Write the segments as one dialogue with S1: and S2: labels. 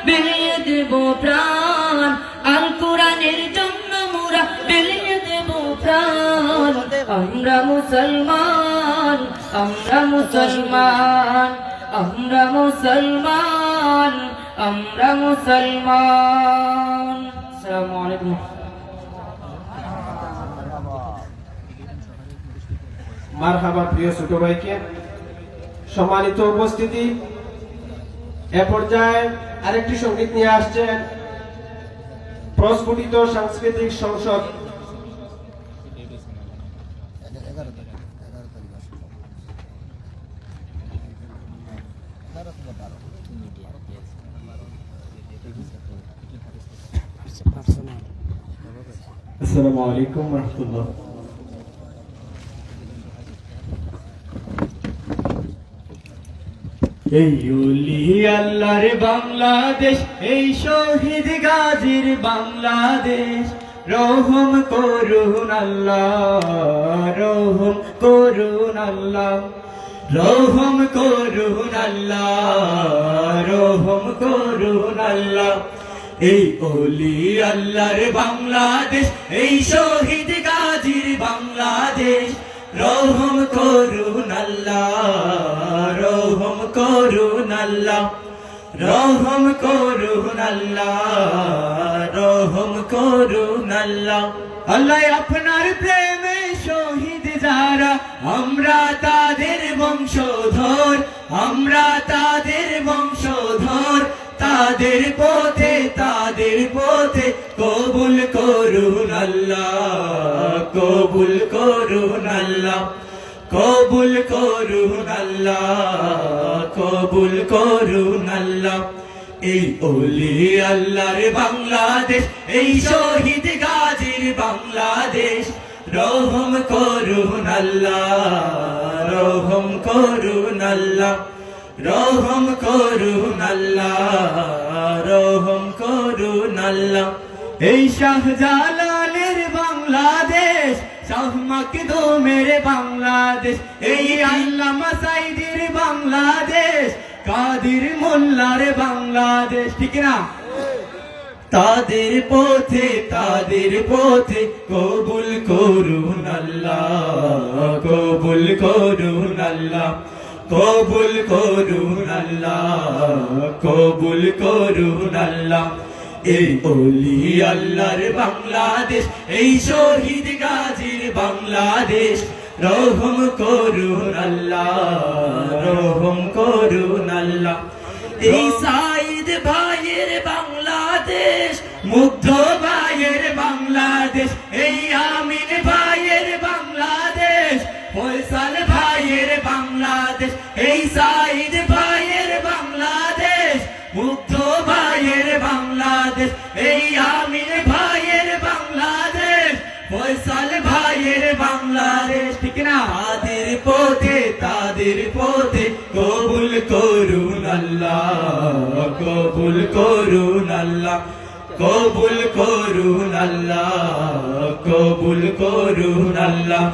S1: বিলিয়ে দেব প্রাণ, আল কোরআনের জন্য মোরা বিলিয়ে দেব প্রাণ। আমরা মুসলমান, আমরা মুসলমান, আমরা মুসলমান, আমরা মুসলমান। আসসালামু আলাইকুম।
S2: মারহাবা প্রিয় ছোট ভাইকে। সম্মানিত উপস্থিতি, এ পর্যায়ে আরেকটি সঙ্গীত নিয়ে আসছেন প্রস্ফুটিত সাংস্কৃতিক সংসদ। আসসালামু আলাইকুম ওয়া রাহমাতুল্লাহ। এই ওলি আল্লাহর বাংলাদেশ, এই শহীদ গাজীর বাংলাদেশ, রহম করুন আল্লাহ, রহম করুন আল্লাহ, রহম করুন আল্লাহ, রহম করুন আল্লাহ। এই ওলি আল্লাহর বাংলাদেশ, এই শহীদ গাজীর বাংলাদেশ, রহম করুন আল্লাহ, রহম করুন আল্লাহ, রহম করুন আল্লাহ, রহম করুন আল্লাহ। আল্লাহ আপনার প্রেমে শহীদ যারা, আমরা তাদের বংশধর, আমরা তাদের বংশধর, তাদের পথে, তাদের পথে কবুল করুন আল্লাহ, কবুল করুন আল্লাহ, কবুল করুন আল্লাহ, কবুল করুন আল্লাহ। এই ওলি আল্লাহর বাংলাদেশ, এই শহীদ গাজীর বাংলাদেশ, রহম করুন আল্লাহ, রহম করুন আল্লাহ, রহম করুন আল্লাহ, রহম করুন আল্লাহ। এই শাহজালালের বাংলাদেশ, শাহ মাকদুমের বাংলাদেশ, এই আল্লামা সাঈদীর বাংলাদেশ, কাদির মোল্লার বাংলাদেশ, ঠিক না? তাদের পথে, তাদের পথে কবুল করুন আল্লাহ, কবুল করুন আল্লাহ, কবুল করুন আল্লাহ, কবুল করুন আল্লাহ। এই ওলি আল্লাহর বাংলাদেশ, এই শহীদ গাজীর বাংলাদেশ, রহম করুন আল্লাহ, রহম করুন আল্লাহ। এই সাঈদ ভাইয়ের বাংলাদেশ, মুগ্ধ ভাইয়ের বাংলাদেশ, এই আমিন ভাইয়ের বাংলাদেশ, ফয়সাল ভাইয়ের বাংলাদেশ, এই সাঈদ ভাইয়ের বাংলাদেশ, মুগ্ধ ভাইয়ের বাংলাদেশ, এই আমিন ভাইয়ের বাংলাদেশ, ফয়সাল ভাইয়ের বাংলাদেশ, ঠিক না? তাদের পথে, তাদের পথে কবুল করুন আল্লাহ, কবুল করুন আল্লাহ, কবুল করুন আল্লাহ, কবুল করুন আল্লাহ।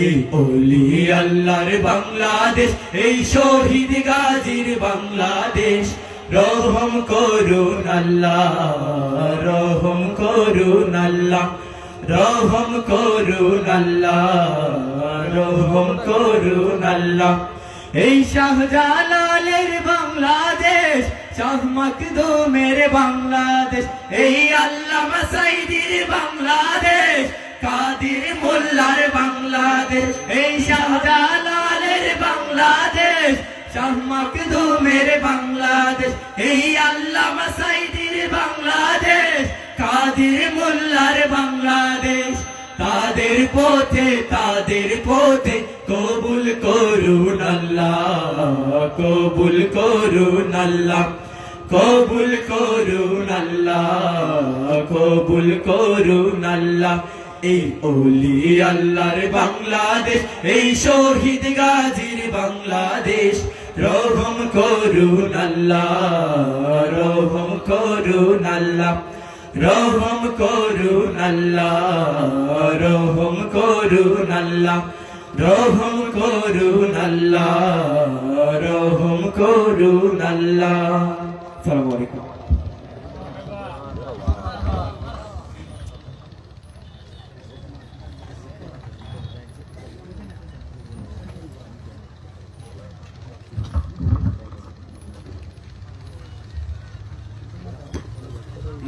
S2: এই ওলি আল্লাহর বাংলাদেশ, এই শহীদ গাজীর বাংলাদেশ, রহম করুন আল্লাহ, রহম করুন আল্লাহ, রহম করুন আল্লাহ, রহম করুন আল্লাহ। এই শাহজালালের বাংলাদেশ, শাহ মাকদুমের বাংলাদেশ, এই আল্লামা সাঈদীর বাংলাদেশ, কাদির মোল্লার বাংলাদেশ, এই শাহজালালের বাংলাদেশ, শাহ মাকদুমের বাংলাদেশ, এই আল্লামা সাঈদীর বাংলাদেশ, কাদির মোল্লার বাংলাদেশ। তাদের পথে, তাদের পথে কবুল করুন আল্লাহ, কবুল করুন আল্লাহ, কবুল করুন আল্লাহ, কবুল করুন আল্লাহ। এই ওলি আল্লাহর বাংলাদেশ, এই শহীদ গাজীর বাংলাদেশ, রহম করুন আল্লাহ, রহম করুন আল্লাহ, রহম করুন আল্লাহ, রহম করুন আল্লাহ, রহম করুন আল্লাহ, রহম করুন আল্লাহ। আসসালামু আলাইকুম।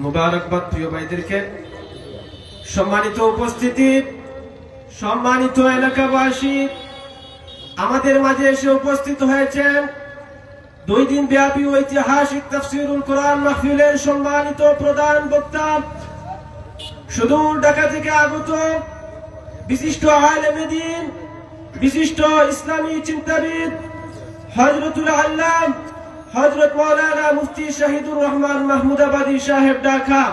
S3: মুবারকবাদ প্রিয় ভাইদেরকে। সম্মানিত উপস্থিতি, সম্মানিত এলাকাবাসী, আমাদের মাঝে এসে উপস্থিত হয়েছেন 2 দিন ব্যাপী ঐতিহাসিক তাফসীরুল কোরআন মাহফিলের সম্মানিত প্রধান বক্তা, সুদূর ঢাকা থেকে আগত বিশিষ্ট আলেমে দ্বীন, বিশিষ্ট ইসলামী চিন্তাবিদ হযরতুল আল্লাম হযরত মাওলানা মুফতি শহীদুর রহমান মাহমুদাবাদী সাহেব ঢাকা।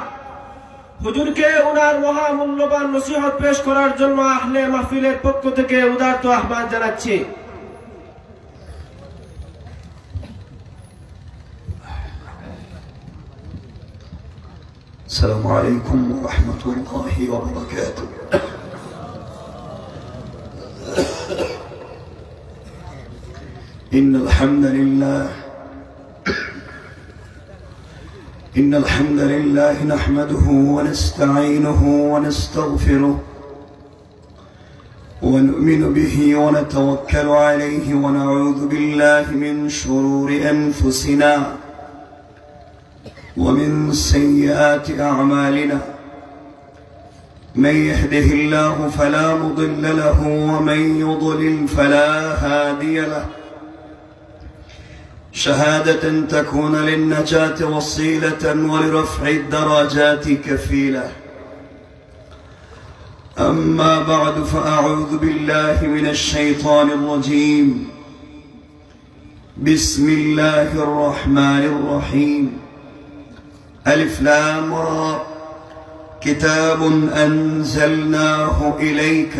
S3: হুজুরকে ওনার মহামূল্যবান নসিহত পেশ করার জন্য আহলে মাহফিলের পক্ষ থেকে উদারত আহ্বান জানাচ্ছি।
S4: السلام عليكم ورحمة الله وبركاته. إن الحمد لله نحمده ونستعينه ونستغفره ونؤمن به ونتوكل عليه ونعوذ بالله من شرور أنفسنا ومن سيئات أعمالنا. من يهده الله فلا مضل له ومن يضلل فلا هادي له. شهادة تكون للنجاة وصيلة ولرفع الدرجات كفيلة. أما بعد فأعوذ بالله من الشيطان الرجيم. بسم الله الرحمن الرحيم. ألف لام را. كتاب أنزلناه إليك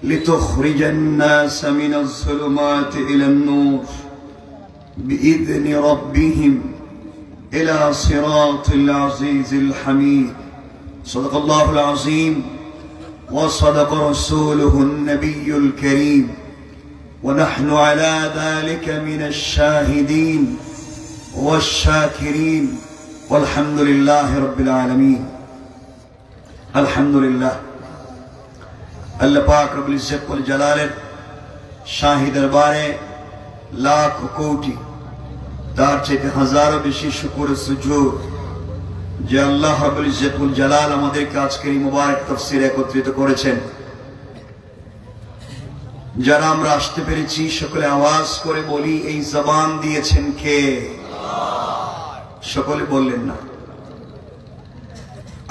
S4: لتخرج الناس من الظلمات إلى النور بإذن ربهم إلى صراط العزيز الحميد. صدق الله العظيم وصدق رسوله النبي الكريم ونحن على ذلك من الشاهدين والشاكرين والحمد لله رب العالمين. الحمد لله. अल्लाह पाक रब्बुल इज्जत वल जलालेर शाही दरबारे लाख कोटि तार चाইতে হাজারো বেশি শুকর ও সুজুদ যে আল্লাহ রব্বুল ইজ্জত ওয়াল জালাল আমাদেরকে আজকের এই মুবারক তাফসীরে একত্রিত করেছেন। যারা আমরা আসতে পেরেছি সকলে আওয়াজ করে বলি, এই জবান দিয়েছেন কে? সকলে বললেন না।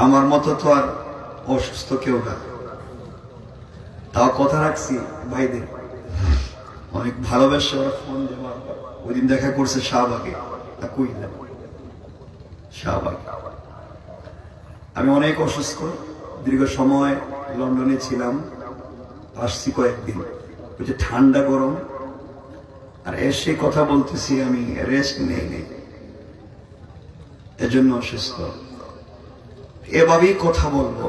S4: আমার মতো তো আর অসুস্থ কেউ না, তাও কথা রাখছি ভাইদের অনেক ভালোবাসে। ওরা ফোন দেওয়ার ওই দিন দেখা করছে শাহবাগে, শাহবাগ। আমি অনেক অসুস্থ, দীর্ঘ সময় লন্ডনে ছিলাম, আসছি কয়েকদিন। ওই যে ঠান্ডা গরম, আর এসে কথা বলতেছি আমি, রেস্ট নেই, এজন্য অসুস্থ। এভাবেই কথা বলবো,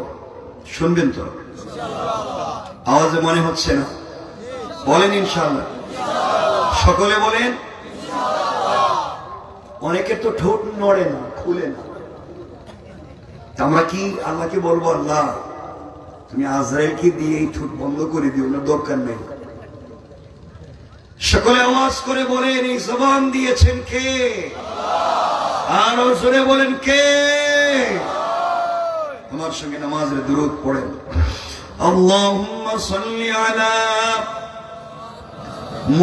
S4: শুনবেন তো? আওয়াজে মনে হচ্ছে না? বলেন ইনশাআল্লাহ। সকলে বলেন। অনেকের তো ঠোঁট নড়ে না, খুলে না। আমরা কি আল্লাহকে বলবো, আল্লাহ তুমি আজরাইলকে দিয়ে এই ঠোঁট বন্ধ করে দিও না, দরকার নেই। সকলে আওয়াজ করে বলেন, এই জবান দিয়েছেন কে? আরো জোরে বলেন কে? আমার সঙ্গে নামাজের দুরূদ পড়েন। আল্লাহুম্মা সাল্লি আলা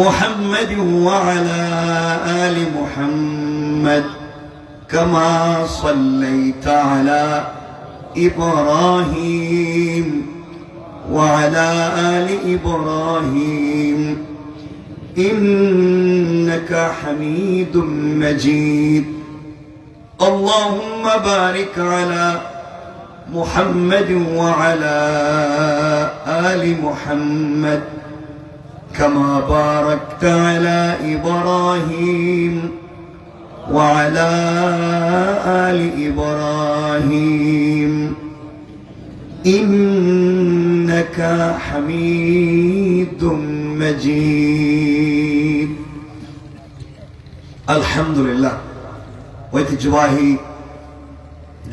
S4: মুহাম্মাদ ওয়া আলা আলি মুহাম্মাদ কামা সাল্লাইতা আলা ইব্রাহিম ওয়া আলা আলি ইব্রাহিম ইন্নাকা হামিদুম মাজিদ। اللهم بارك على محمد وعلى آل محمد كما باركت على إبراهيم وعلى آل إبراهيم إنك حميد مجيد. الحمد لله. ঐতিহ্যবাহী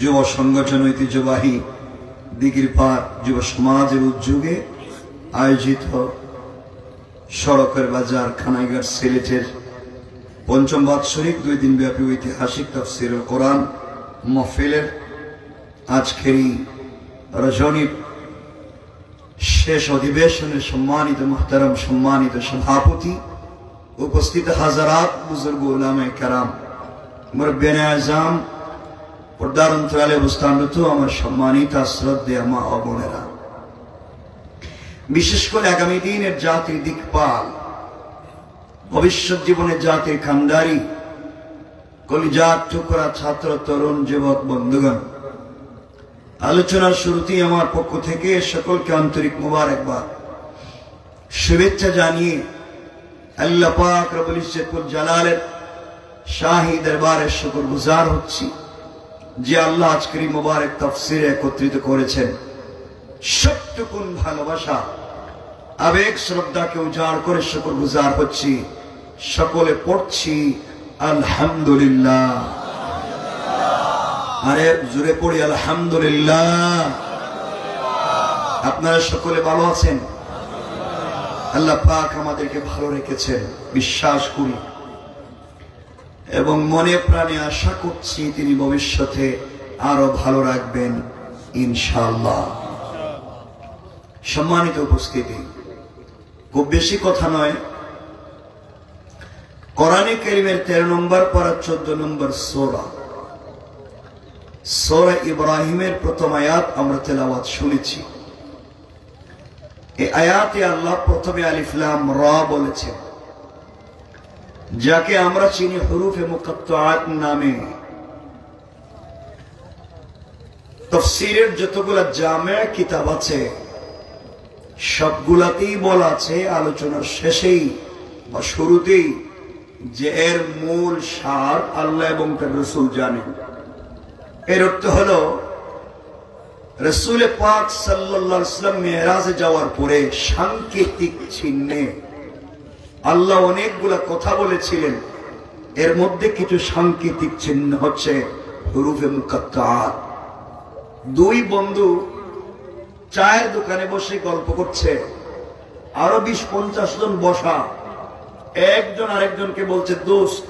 S4: যুব সংগঠন, ঐতিহ্যবাহী দিঘির পাড় যুব সমাজের উদ্যোগে আয়োজিত সড়কের বাজার খানাইঘাট সিলেটের পঞ্চম বাৎসরিক 2 দিন ব্যাপী ঐতিহাসিক তাফসীরুল কোরআন মহফিলের আজকের এই রজনী শেষ অধিবেশনের সম্মানিত মুহতারাম সম্মানিত সভাপতি, উপস্থিত হাজারাত বুজুর্গ উলামায়ে কেরাম, মুরব্বিয়ানে আযম, পর্দার অন্তরালে অবস্থানরত আমার সম্মানিত শ্রদ্ধেয় মা ও বোনেরা, বিশেষ করে আগামী দিনের জাতির দিকপাল, ভবিষ্যৎ জীবনে জাতির কান্ডারি, কলিজার টুকরা ছাত্র তরুণ যুবক বন্ধুগণ, আলোচনার শুরুতেই আমার পক্ষ থেকে সকলকে আন্তরিক মোবারকবাদ শুভেচ্ছা জানিয়ে আল্লাহ পাক রব্বুল ইজ্জতুল জালালের শাহী দরবারে শুকরগুজার হচ্ছি যে আল্লাহ আজকের এই মোবারক তাফসীরে একত্রিত করেছেন। সবটুকুন ভালোবাসা আবেগ শ্রদ্ধাকে উজাড় করে শুকরগুজার হচ্ছি। সকলে পড়ছি আলহামদুলিল্লাহ। আরে জোরে পড়ি আলহামদুলিল্লাহ। আপনারা সকলে ভালো আছেন? আল্লাহ পাক আমাদেরকে ভালো রেখেছেন বিশ্বাস করি এবং মনে প্রাণে আশা করছি তিনি ভবিষ্যতে আরো ভালো রাখবেন ইনশাআল্লাহ। সম্মানিত উপস্থিতি, খুব বেশি কথা নয়, কোরআনে কারীমের 13 নম্বর পারা 14 নম্বর সূরা সূরা ইব্রাহিমের প্রথম আয়াত আমরা তেলাওয়াত শুনেছি। এই আয়াতে আল্লাহ প্রথমে আলিফ লাম রা বলেছেন, যাকে আমরা চিনি হুরুফে মুকাত্তাআত নামে। তাফসীরের যতগুলা জামে কিতাব আছে সবগুলাতেই বলা আছে আলোচনার শেষেই বা শুরুতেই যে এর মূল সার আল্লাহ এবং তার রাসূল জানেন। এর অর্থ হলো রাসূল পাক সাল্লাল্লাহু আলাইহি ওয়াসাল্লাম মেরাজে যাওয়ার পরে সাংকেতিক চিহ্নে আল্লাহ অনেকগুলা কথা বলেছিলেন। এর মধ্যে কিছু সাংকেতিক চিহ্ন হচ্ছে হুরুফে মুকাত্তাআত। দুই বন্ধু চায়ের দোকানে বসে গল্প করছে, আরো 20-50 জন বসা। একজন আরেকজনকে বলছে, দোস্ত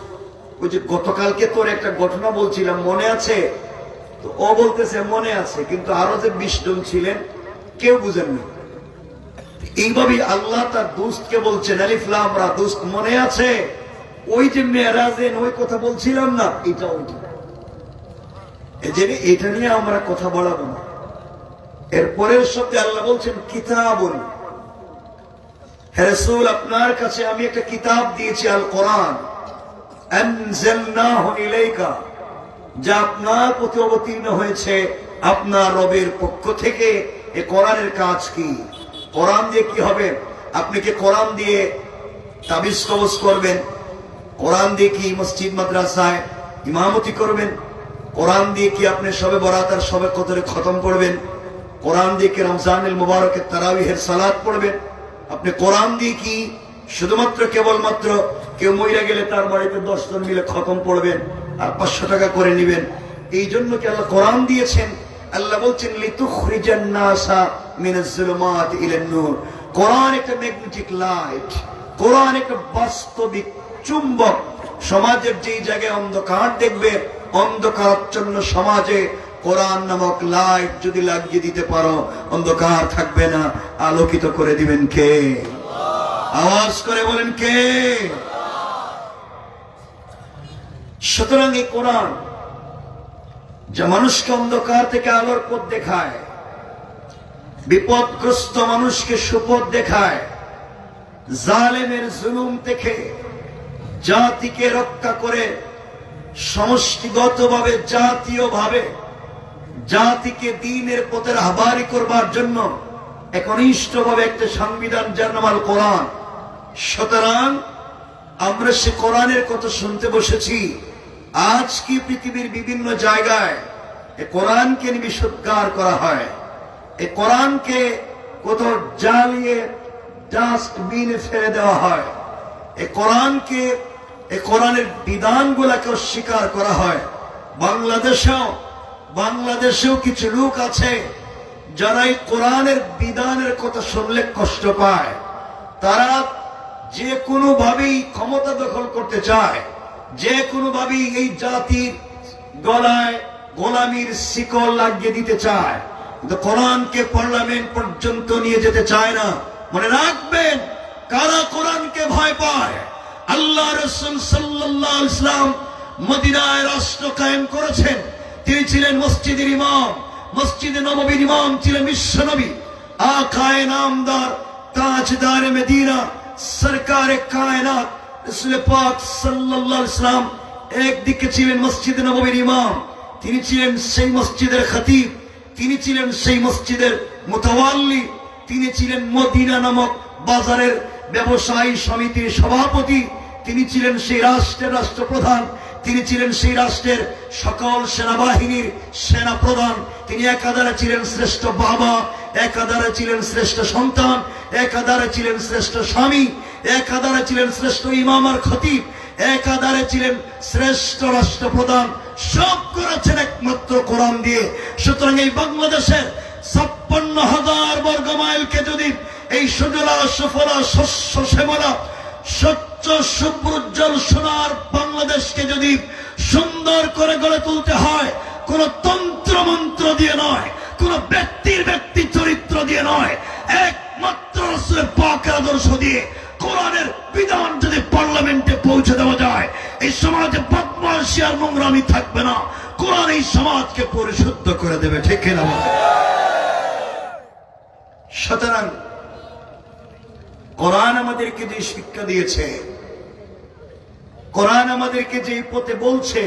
S4: ওই যে গতকালকে তোর একটা ঘটনা বলছিলাম মনে আছে? তো ও বলতেছে মনে আছে, কিন্তু আরো যে 20 জন ছিলেন কেউ বুঝেননি। এইভাবে আল্লাহ তার দোস্তকে বলছেন আলিফ লাম রা, দোস্ত মনে আছে ওই যে মেরাজে ওই কথা বলছিলাম না, এটা ওইটা। এজন্য এটা নিয়ে আমরা কথা বলাবো না। এরপরের শব্দে আল্লাহ বলছেন কিতাবুন, হে রাসূল আপনার কাছে আমি একটা কিতাব দিয়েছি, আল কোরআন, আনজালনাহু ইলাইকা, যা আপনার প্রতি অবতীর্ণ হয়েছে আপনার রবের পক্ষ থেকে। এই কোরআনের কাজ কি? কোরআন দিয়ে কি হবে? আপনি কি কোরআন দিয়ে তাবিজ কবজ করবেন? কোরআন দিয়ে কি মসজিদ মাদ্রাসায় ইমামতি করবেন? কোরআন দিয়ে কি আপনি শবে বরাত আর শবে কদরে খতম পড়বেন? কোরআন দিয়ে কি রমজানুল মুবারকের তারাবিহের সালাত পড়বেন? আপনি কোরআন দিয়ে কি শুধুমাত্র কেবলমাত্র কেউ মইরা গেলে তার বাড়িতে 10 জন মিলে খতম পড়বেন আর 500 টাকা করে নেবেন? এই জন্য কি আল্লাহ কোরআন দিয়েছেন? আল্লাহ বলছেন লিতুখরিজান নাসা মিনাজ যুলুমাতি ইলান নূর। কোরআন একটা ম্যাগনেটিক লাইট, কোরআন একটা বাস্তবিক চুম্বক। সমাজের যেই জায়গায় অন্ধকার দেখবে, অন্ধকারাচ্ছন্ন সমাজে কোরআন নামক লাইট যদি লাগিয়ে দিতে পারো, অন্ধকার থাকবে না, আলোকিত করে দিবেন কে? আওয়াজ করে বলেন কে? সুতরাং এই কোরআন যা মানুষকে অন্ধকার থেকে আলোর পথ দেখায়, বিপদগ্রস্ত মানুষকে সুপথ দেখায়, জালেমের জুলুম থেকে জাতিকে রক্ষা করে সমষ্টিগতভাবে জাতীয়ভাবে জাতিকে দ্বীনের পথে রাহবারি করবার জন্য একনিষ্ঠভাবে একটা সংবিধান যার নাম আল কোরআন। সুতরাং আমরা সে কোরআনের কথা শুনতে বসেছি। আজ কি পৃথিবীর বিভিন্ন জায়গায় এ কোরআনকে নিষিদ্ধ করা হয়, এ কোরআনকে কোথাও জ্বালিয়ে ডাস্টবিনে ফেলে দেওয়া হয়, এ কোরআনকে, এ কোরআনের বিধানগুলোকে অস্বীকার করা হয়। বাংলাদেশেও কিছু লোক আছে যারা এই কোরআনের বিধানের কথা শুনলে কষ্ট পায়। তারা যে কোনো ভাবেই ক্ষমতা দখল করতে চায়, যে কোনো ভাবেই এই জাতির গলায় গোলামীর শিকল লাগিয়ে দিতে চায়, কিন্তু কোরআনকে পার্লামেন্ট পর্যন্ত নিয়ে যেতে চায় না। মনে রাখবেন, কারা কোরআনকে ভয় পায়? আল্লাহ রাসূল সাল্লাল্লাহু আলাইহি ওয়াসাল্লাম মদিনায় রাষ্ট্র কায়েম করেছেন। তিনি ছিলেন মসজিদের ইমাম, মসজিদে নববীর ইমাম ছিলেন বিশ্বনবী, আকায়ে নামদার, তাজদার মদিনা, সরকারে কায়নাত রাসূল পাক সাল্লাল্লাহু আলাইহি ওয়াসাল্লাম একদিকে ছিলেন মসজিদে নববীর ইমাম, তিনি ছিলেন সেই মসজিদের খতিব, তিনি ছিলেন সেই মসজিদের মুতাওয়াল্লি, তিনি ছিলেন মদিনা নামক বাজারের ব্যবসায়ী সমিতির সভাপতি, তিনি ছিলেন সেই রাষ্ট্রের রাষ্ট্রপ্রধান, তিনি ছিলেন সেই রাষ্ট্রের সকল সেনাবাহিনীর সেনা প্রধান। তিনি একাধারে ছিলেন শ্রেষ্ঠ বাবা, একাধারে ছিলেন শ্রেষ্ঠ সন্তান, একাধারে ছিলেন শ্রেষ্ঠ স্বামী, একাধারে ছিলেন শ্রেষ্ঠ ইমাম আর খতিব, একাধারে ছিলেন শ্রেষ্ঠ রাষ্ট্রপ্রধান। সব করেছেন একমাত্র কোরআন দিয়ে। সুতরাং এই বাংলাদেশের ৫৬,০০০ বর্গ মাইলকে যদি এই সুজলা সুফলা শস্য শ্যামলা স্বচ্ছ শুভ্রোজ্জ্বল সোনার বাংলাদেশকে যদি সুন্দর করে গড়ে তুলতে হয়, কোন তন্ত্র মন্ত্র দিয়ে নয়, কোন ব্যক্তির ব্যক্তি চরিত্র দিয়ে নয়, একমাত্র রাসূলের পাকের আদর্শ দিয়ে, কোরআনের বিধান যদি পার্লামেন্টে পৌঁছে দেওয়া যায়, এই সমাজে বদমাশি আর নোংরামি থাকবে না। কোরআন এই সমাজকে পরিশুদ্ধ করে দেবে, ঠিক কিনা? সুতরাং কোরআন আমাদেরকে যে শিক্ষা দিয়েছে, কোরআন আমাদেরকে যে পথে বলছে,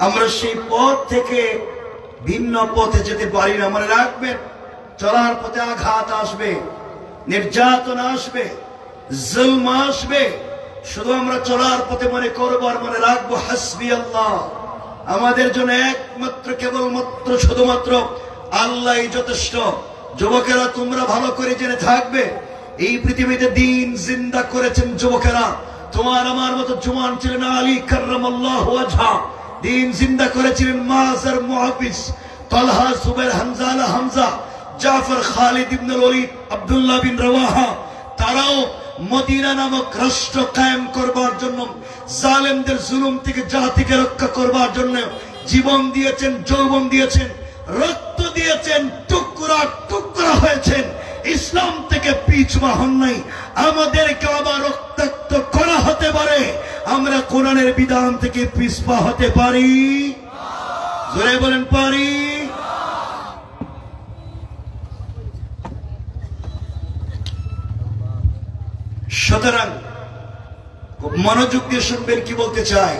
S4: আমরা সেই পথ থেকে ভিন্ন পথে যেতে পারি না। মনে রাখবেন, চলার পথে আঘাত আসবে, নির্যাতন আসবে, জুলম আসবে। শুধু আমরা চলার পথে মনে করবো আর মনে রাখবো হাসবি আল্লাহ, আমাদের জন্য একমাত্র কেবলমাত্র শুধুমাত্র আল্লাহই যথেষ্ট। যুবকেরা, তোমরা ভালো করে জেনে থাকবে, এই পৃথিবীতে দিন জিন্দা করেছেন যুবকেরা। তোমার আমার মতো জওয়ান ছিলেন আলী কাররামাল্লাহু ওয়াজহা, দিন জিন্দা করেছিলেন মাজার মুহাফিজ, তালহা, সুবাইর, হামজা, হামজা, জাফর, খালিদ ইবনুল ওয়ালিদ, আব্দুল্লাহ বিন রাওয়াহা। তারাও মদিনা নামক রাষ্ট্র কায়েম করবার জন্য, জালেমদের জুলুম থেকে জাতিকে রক্ষা করবার জন্য জীবন দিয়েছেন, যৌবন দিয়েছেন, রক্ত দিয়েছেন, টুকরা টুকরা হয়েছেন, ইসলাম থেকে পিছপা হন নাই। আমাদেরকে আবার রক্তাক্ত করা হতে পারে, আমরা কোরআনের বিধান থেকে পিছপা হতে পারি? জোরে বলেন, পারি? সুতরাং খুব মনোযোগ দিয়ে শুনবেন কি বলতে চাই।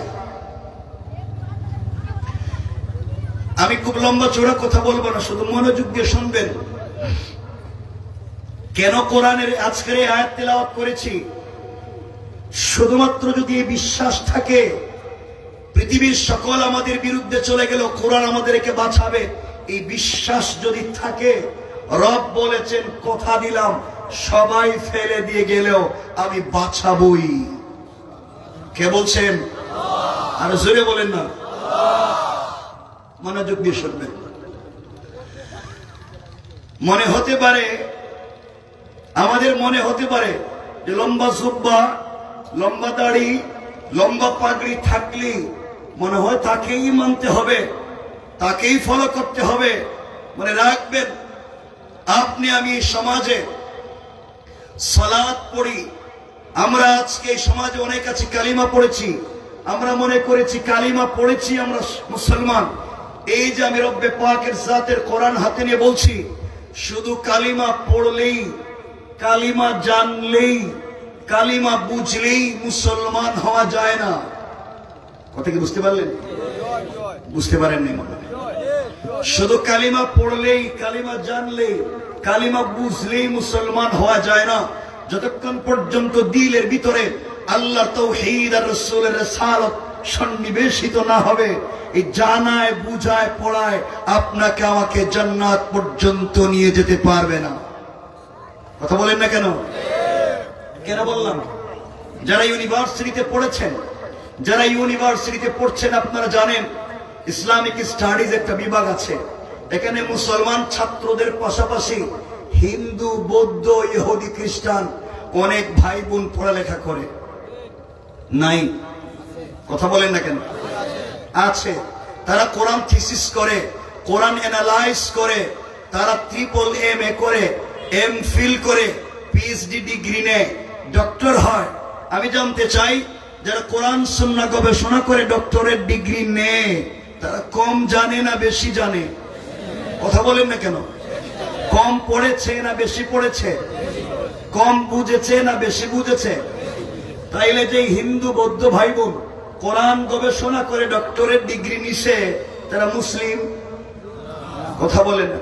S4: আমি খুব লম্বা চোরা কথা বলবো না, শুধু মনোযোগ দিয়ে শুনবেন। কেন কোরআনের আজকের এই আয়াত তেলাওয়াত করেছি? শুধুমাত্র যদি এই বিশ্বাস থাকে, পৃথিবীর সকল আমাদের বিরুদ্ধে চলে গেল, কোরআন আমাদেরকে বাঁচাবে, এই বিশ্বাস যদি থাকে, রব বলেছেন কথা দিলাম সবাই ফেলে দিয়ে গেলেও আমি বাঁচাবই। কে বলছেন? আর জোরে বলেন না, মনোযোগ দিয়ে শুনবেন। মনে হতে পারে, আমাদের মনে হতে পারে যে লম্বা জুব্বা, লম্বা দাড়ি, লম্বা পাগড়ি থাকলে মনে হয় তাকেই মানতে হবে, তাকেই ফলো করতে হবে। মনে রাখবেন, আপনি আমি এই সমাজে সালাত পড়ি, আমরা আজকে এই সমাজে অনেক আছে কালিমা পড়েছি, আমরা মনে করেছি কালিমা পড়েছি আমরা মুসলমান। এই যে আমি রব্বে পাকের জাতের কোরআন হাতে নিয়ে বলছি, শুধু কালিমা পড়লেই, কালিমা জানলেই, কালিমা বুঝলেই মুসলমান হওয়া যায় না। কথা কি বুঝতে পারলেন? বুঝতে পারেননি মনে হয়। শুধু কালিমা পড়লেই, কালিমা জানলেই, কালিমা বুঝলেই মুসলমান হওয়া যায় না। যতক্ষণ পর্যন্ত দিলের ভিতরে আল্লাহ তাওহীদ আর রাসূলের রিসালাত সন্নিবেশিত না হবে, এই জানায় বুঝায় পড়ায় আপনাকে আমাকে জান্নাত পর্যন্ত নিয়ে যেতে পারবে না। কথা বলেন না কেন? কেন বললাম? যারা ইউনিভার্সিটিতে পড়েছেন, যারা ইউনিভার্সিটিতে পড়ছেন, আপনারা জানেন ইসলামিক স্টাডিজ একটা বিভাগ আছে। এখানে মুসলমান ছাত্রদের পাশাপাশি হিন্দু, বৌদ্ধ, ইহুদি, খ্রিস্টান অনেক ভাই বোন পড়ালেখা করে। নাই? কথা বলেন না কেন? আছে। তারা কোরআন থিসিস করে, কোরআন অ্যানালাইজ করে, তারা MA করে, MPhil করে, PhD ডিগ্রি নেয়, ডক্টর হয়। আমি জানতে চাই যারা কোরআন সুন্নাহ গবেষণা করে ডক্টরেট ডিগ্রি নেয় তারা কম জানে না বেশি জানে? কথা বলেন না কেন? কম পড়েছে না বেশি পড়েছে? কম বুঝেছে না বেশি বুঝেছে? তাইলে যে হিন্দু বৌদ্ধ ভাই বোন কোরআন গবেষণা করে ডক্টরেট ডিগ্রি নিছে তারা মুসলিম? কথা বলেন না,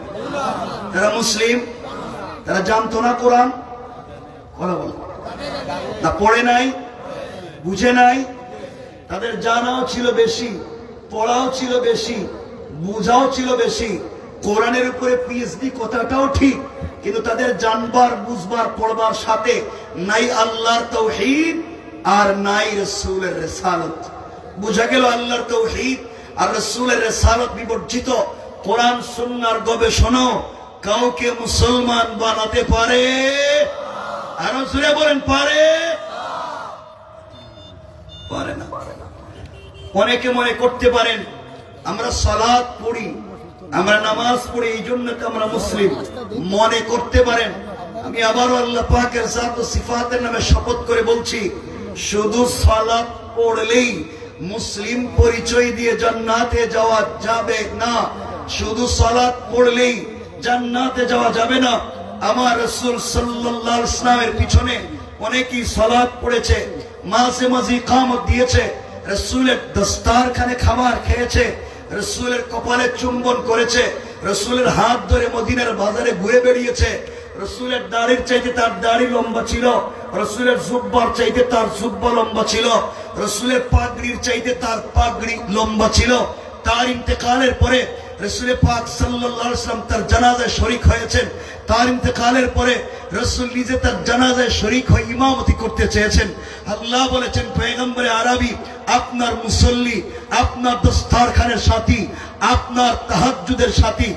S4: তারা মুসলিম? তারা জানতো না কোরআন? কথা বল না, পড়ে নাই, বুঝে নাই? তাদের জানাও ছিল বেশি, পড়াও ছিল বেশি, বুঝাও ছিল বেশি। কোরআনের উপরে PhD কথাটাও ঠিক, কিন্তু তাদের জানবার বুঝবার পড়বার সাথে নাই আল্লাহর তাওহীদ আর নাই রাসূলের রিসালাত। বুঝা গেল আল্লাহর তাওহীদ আর রাসূলের রিসালাত বিবর্জিত কোরআন সুন্নাহর গবেষণা কাউকে মুসলমান বানাতে পারে? আরো জোরে বলেন, পারে? পারে না। অনেকে মনে করতে পারেন আমরা সালাত পড়ি, আমরা নামাজ পড়ি, এই জন্য তো আমরা মুসলিম মনে করতে পারেন। আমি আবারও আল্লাহ পাকের জাত ও সিফাতের নামে শপথ করে বলছি, শুধু সালাত পড়লেই মুসলিম পরিচয় দিয়ে জান্নাতে যাওয়া যাবে না। শুধু সালাত পড়লেই জান্নাতে যাওয়া যাবে না। আমার রাসূল সাল্লাল্লাহু আলাইহি ওয়াসাল্লামের পিছনে অনেকেই সালাত পড়েছে, মাঝে মাঝে ইকামত দিয়েছে, রাসূলের দস্তারখানে খাবার খেয়েছে, রাসূলের কপালে চুম্বন করেছে, রাসূলের হাত ধরে মদিনার বাজারে ঘুরে বেরিয়েছে। রাসূলের দাড়ির চাইতে তার দাড়ি লম্বা ছিল, রাসূলের জুব্বার চাইতে তার জুব্বা লম্বা ছিল, রাসূলের পাগড়ির চাইতে তার পাগড়ি লম্বা ছিল। তার ইন্তেকালের পরে রাসূল পাক সাল্লাল্লাহু আলাইহি ওয়াসাল্লাম তার জানাজায় শরীক হয়েছেন। তার ইন্তেকালের পরে রাসূল নিজে তার জানাজায় শরীক হয়ে ইমামতি করতে চেয়েছেন। আল্লাহ বলেছেন, পয়গম্বরে আরবি আপনার মুসল্লি, আপনার দস্তারখানের সাথী, আপনার তাহাজ্জুদের সাথী,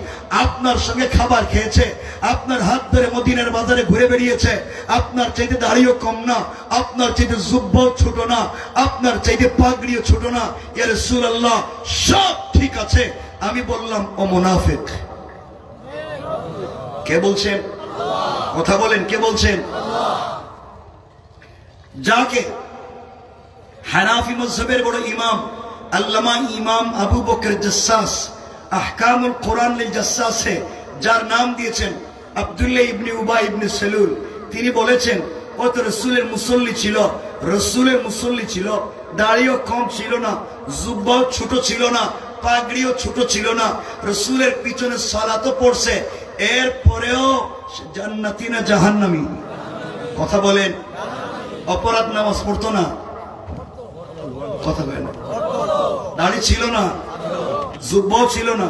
S4: আপনার সঙ্গে খাবার খেয়েছে, আপনার হাত ধরে মদিনার বাজারে ঘুরে বেরিয়েছে, আপনার চাইতে দাড়িও কম না, আপনার চাইতে জুব্বাও ছোট না, আপনার চাইতে পাগড়িও ছোট না, ইয়া রাসূলুল্লাহ সব ঠিক আছে। আমি বললাম, ও মুনাফিক। কে বলছেন? কথা বলেন, কে বলছেন? যাকে হানাফি মাযহাবের বড় ইমাম আল্লামা ইমাম আবু বকর জাসসাস আহকামুল কোরআন লিল জাসসাসে যার নাম দিয়েছেন আব্দুল্লাহ ইবনে উবাই ইবনে সালুল, তিনি বলেছেন ও তো রাসূলের মুসল্লি ছিল, রাসূলের মুসল্লি ছিল, দাড়িও কম ছিল না, জুব্বাও ছোট ছিল না, পাগড়িও ছোট ছিল না, রাসূলের পিছনে সালাতও পড়ছে, এরপরেও জান্নাতি না জাহান্নামী? কথা বলেন। অপরাধ নামাজ পড়তো না? কথা বলেন। দাড়ি ছিল না, জুব্বাও ছিল না,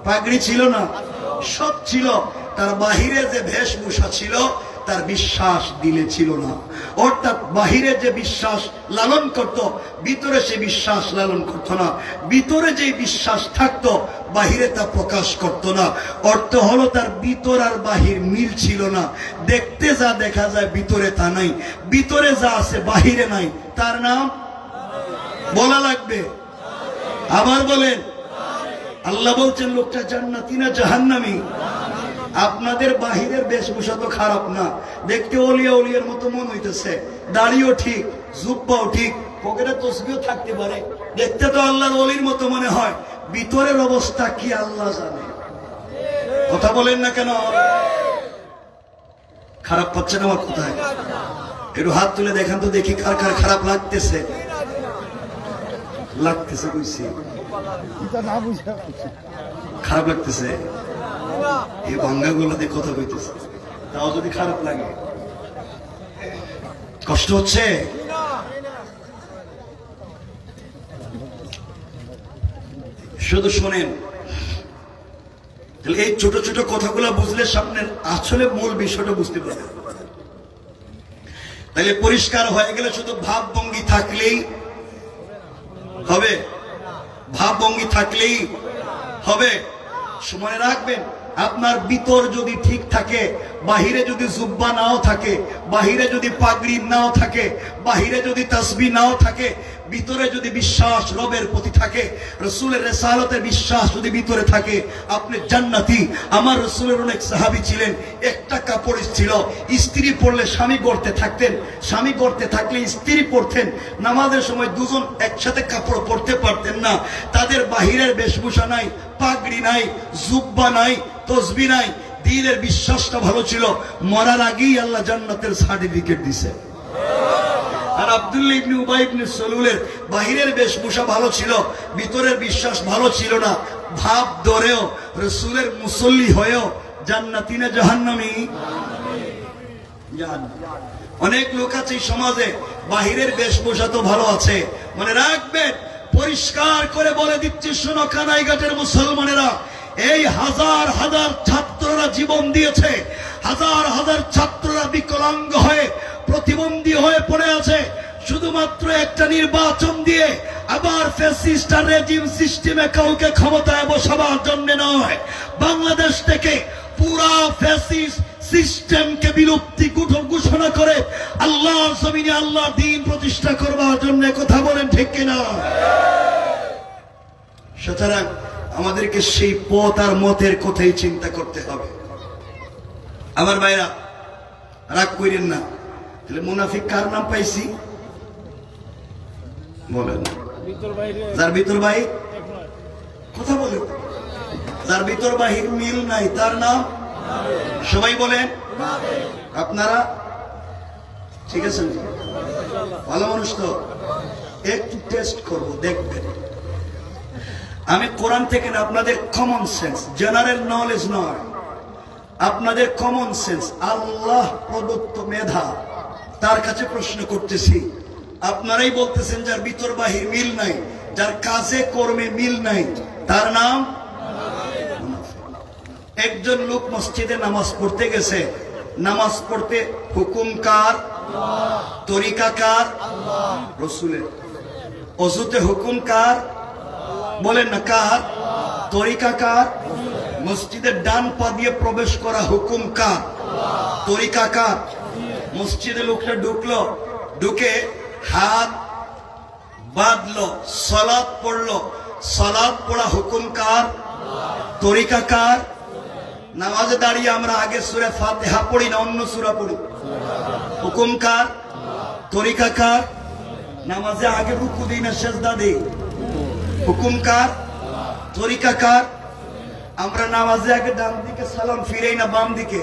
S4: পাগড়ি ছিল না, সব ছিল। তার বাহিরে যে বেশভূষা ছিল তার বিশ্বাস দিলে ছিল না। অর্থাৎ বাহিরে যে বিশ্বাস লালন করত, ভিতরে সে বিশ্বাস লালন করত না। ভিতরে যে বিশ্বাস থাকতো বাহিরে তা প্রকাশ করত না। অর্থ হলো তার ভিতর আর বাহির মিল ছিল না। দেখতে যা দেখা যায় ভিতরে তা নাই, ভিতরে যা আছে বাহিরে নাই। তার নাম বলা লাগবে? আবার বলেন। আল্লাহ বলছেন লোকটা জান্নাতি না জাহান্নামী? আপনাদের বাহিরের বেশভূষা তো খারাপ না, দেখতে ওলিয়া ওলিয়ার মতো মন হইতেছে, দাড়িও ঠিক, জুব্বাও ঠিক, পকেটে তসবিও থাকতে পারে, দেখতে তো আল্লাহর ওলির মতো মনে হয়, ভিতরের অবস্থা কি আল্লাহ জানে। কথা বলেন না কেন? খারাপ পাচ্ছেন আমার কোথায়? একটু হাত তুলে দেখান তো দেখি কার কার খারাপ লাগতেছে। লাগতেছে কইছি, খারাপ লাগতেছে। এই ভাঙ্গা গুলো দিয়ে কথা কইতেছে, তাও যদি খারাপ লাগে, কষ্ট হচ্ছে। শুধু শোনেন, এই ছোট ছোট কথাগুলো বুঝলে সামনের আসলে মূল বিষয়টা বুঝতে পারবেন। তাহলে পরিষ্কার হয়ে গেলে শুধু ভাবভঙ্গি থাকলেই হবে? ভাবভঙ্গি থাকলেই হবে? মনে রাখবেন, আপনার ভিতর যদি ঠিক থাকে, বাহিরে যদি জুব্বা নাও থাকে, বাহিরে যদি পাগড়ি নাও থাকে, বাহিরে যদি তাসবিহ নাও থাকে, ভিতরে যদি বিশ্বাস রবের প্রতি থাকে, রসুলের রিসালাতের বিশ্বাস যদি ভিতরে থাকে, আপনি জান্নাতি। আমার রসুলের অনেক সাহাবী ছিলেন, একটা কাপড় ছিল, স্ত্রী পরলে স্বামী গড়তে থাকতেন, স্বামী গড়তে থাকলে স্ত্রী পরতেন। নামাজের সময় দুজন একসাথে কাপড় পরতে পারতেন না। তাদের বাহিরের বেশভূষা নাই, পাগড়ি নাই, জুব্বা নাই, তসবি নাই। দিনের বিশ্বাসটা ভালো ছিল, মরার আগেই আল্লাহ জান্নাতের সার্টিফিকেট দিছে। আর আব্দুল্লাহ ইবনে উবাই ইবনে সালুলের বাহিরের বেশভূষা ভালো ছিল, ভিতরের বিশ্বাস ভালো ছিল না। ভাব ধরেও রাসূলের মুসল্লি হয়েও জান্নাতি না জাহান্নামী? অনেক লোক আছে এই সমাজে, বাহিরের বেশভূষা তো ভালো আছে, মনে রাখবেন, পরিষ্কার করে বলে দিচ্ছি, শোনো কানাইঘাটের মুসলমানেরা, এই হাজার হাজার ছাত্ররা জীবন দিয়েছে, হাজার হাজার ছাত্ররা বিকলাঙ্গ হয়ে প্রতিবন্ধী হয়ে পড়ে আছে, শুধুমাত্র একটা নির্বাচন দিয়ে আবার ফ্যাসিস্ট আর রেজিম সিস্টেমে কাউকে ক্ষমতায় বসাবার জন্য নয়। বাংলাদেশ থেকে পুরা ফ্যাসিস্ট সিস্টেমকে বিলুপ্তি ঘোষণা করে আল্লাহর জমিনে আল্লাহর দ্বীন প্রতিষ্ঠা করবার জন্য। কথা বলেন ঠিক কিনা? সুতরাং আমাদেরকে সেই পথ আর মতের কথাই চিন্তা করতে হবে। আমার ভাইরা, রাগ করেন না। তাহলে মুনাফিক কার নাম পাইছি? বলেন। যার ভিতর বাহির, কথা বলেন, যার ভিতর বাহির মিল নাই তার নাম, সবাই বলেন। আপনারা ঠিক আছেন? ভালো মানুষ তো, একটু টেস্ট করবো, দেখবেন। আমি কোরআন থেকে না, আপনাদের কমন সেন্স, জেনারেল নলেজ নয়, আপনাদের কমন সেন্স, আল্লাহ প্রদত্ত মেধা, তার কাছে প্রশ্ন করতেছি। আপনারাই বলতেছেন যার ভিতর বাহির মিল নাই, যার কাজে কর্মে মিল নাই, তার নাম। একজন লোক মসজিদে নামাজ পড়তে গেছে, নামাজ পড়তে হুকুম কার? তরিকা কার? রসুলের। অজুতে হুকুম কার? বলেন না কার? তরিকা কার? মসজিদের ডান পা দিয়ে প্রবেশ করা হুকুম কার? তরিকা কার? মসজিদে লোকটা ঢুকলো, ঢুকে হাত বাঁধলো, সালাত পড়লো, সালাত পড়া হুকুম কার? তরিকা কার? নামাজে দাঁড়িয়ে আমরা আগে সূরা ফাতিহা পড়ি না অন্য সূরা পড়ি? হুকুম কার? তরিকা কার? নামাজে আগে রুকু দিই না সেজদা দিই? হুকুম কার? তরিকা কার? আমরা নামাজে আগে ডান দিকে সালাম ফিরাই না বাম দিকে?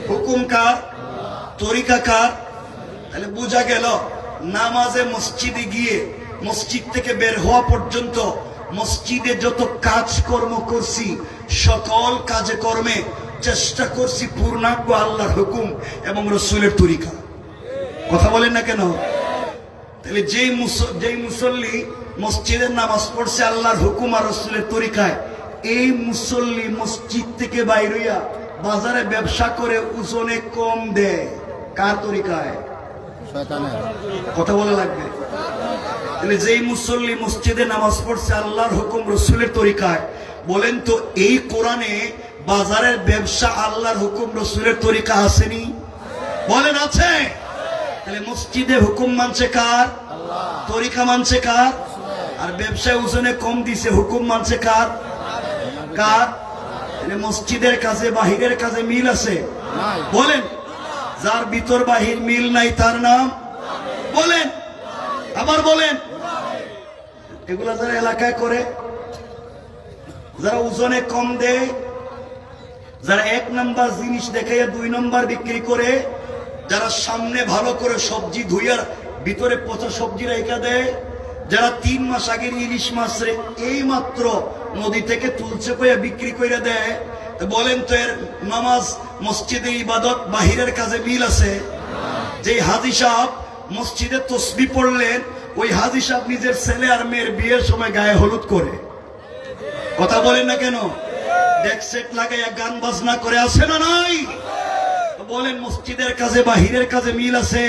S4: হুকুম কার? তরিকা কার? তাহলে বোঝা গেল, নামাজে মসজিদে গিয়ে মসজিদ থেকে বের হওয়া পর্যন্ত মসজিদে যত কাজকর্ম করছি, সকল কাজে কর্মে চেষ্টা করছি পূর্ণাঙ্গ আল্লাহর হুকুম এবং রসুলের তরিকা। কথা বলেন না কেন? তাহলে যেই মুসল্লি মসজিদের নামাজ পড়ছে আল্লাহর হুকুম আর রসুলের তরিকায়, এই মুসল্লি মসজিদ থেকে বাইর হইয়া বাজারে ব্যবসা করে ওজনে কম দেয় কার তরিকায়? কথা বলা লাগবে। তাহলে যেই মুসল্লি মসজিদে নামাজ পড়ছে আল্লাহর হুকুম রসুলের তরিকায়, বলেন তো এই কোরআনে বাজারের ব্যবসা আল্লাহর হুকুম রসুলের তরিকা আসেনি? বলেন আছে? তাহলে মসজিদে হুকুম মানছে কার? তরিকা মানছে কার? আর ব্যবসায় ওজনে কম দিছে, হুকুম মানছে কার? কার? মসজিদের কাজে বাহিরের কাজে মিল আছে? বলেন। যার ভিতর বাহির মিল নাই তার নাম? বলেন, আবার বলেন। এগুলা যারা এলাকায় করে, যারা ওজনে কম দেয়, যারা এক নাম্বার জিনিস দেখাইয়া 2 নম্বর বিক্রি করে, যারা সামনে ভালো করে সবজি ধুইয়ার ভিতরে পচা সবজি রেখা দেয়, যারা 3 মাস আগের ইলিশ মাছ এই মাত্র নদী থেকে তুলছে কইয়া বিক্রি করে দেয়, বলেন তো এর নামাজ মসজিদে ইবাদত বাহিরের কাজে মিল আছে? যে হাজী সাহেব মসজিদে তসবিহ পড়লেন, ওই হাজী সাহেব নিজের ছেলে আর মেয়ের বিয়ের সময় গায়ে হলুদ করে। কথা বলেন না কেন? ডেক সেট লাগাইয়া গান বাজনা করে, আছে না নাই? বলেন মসজিদের কাজে বাহিরের কাজে মিল আছে?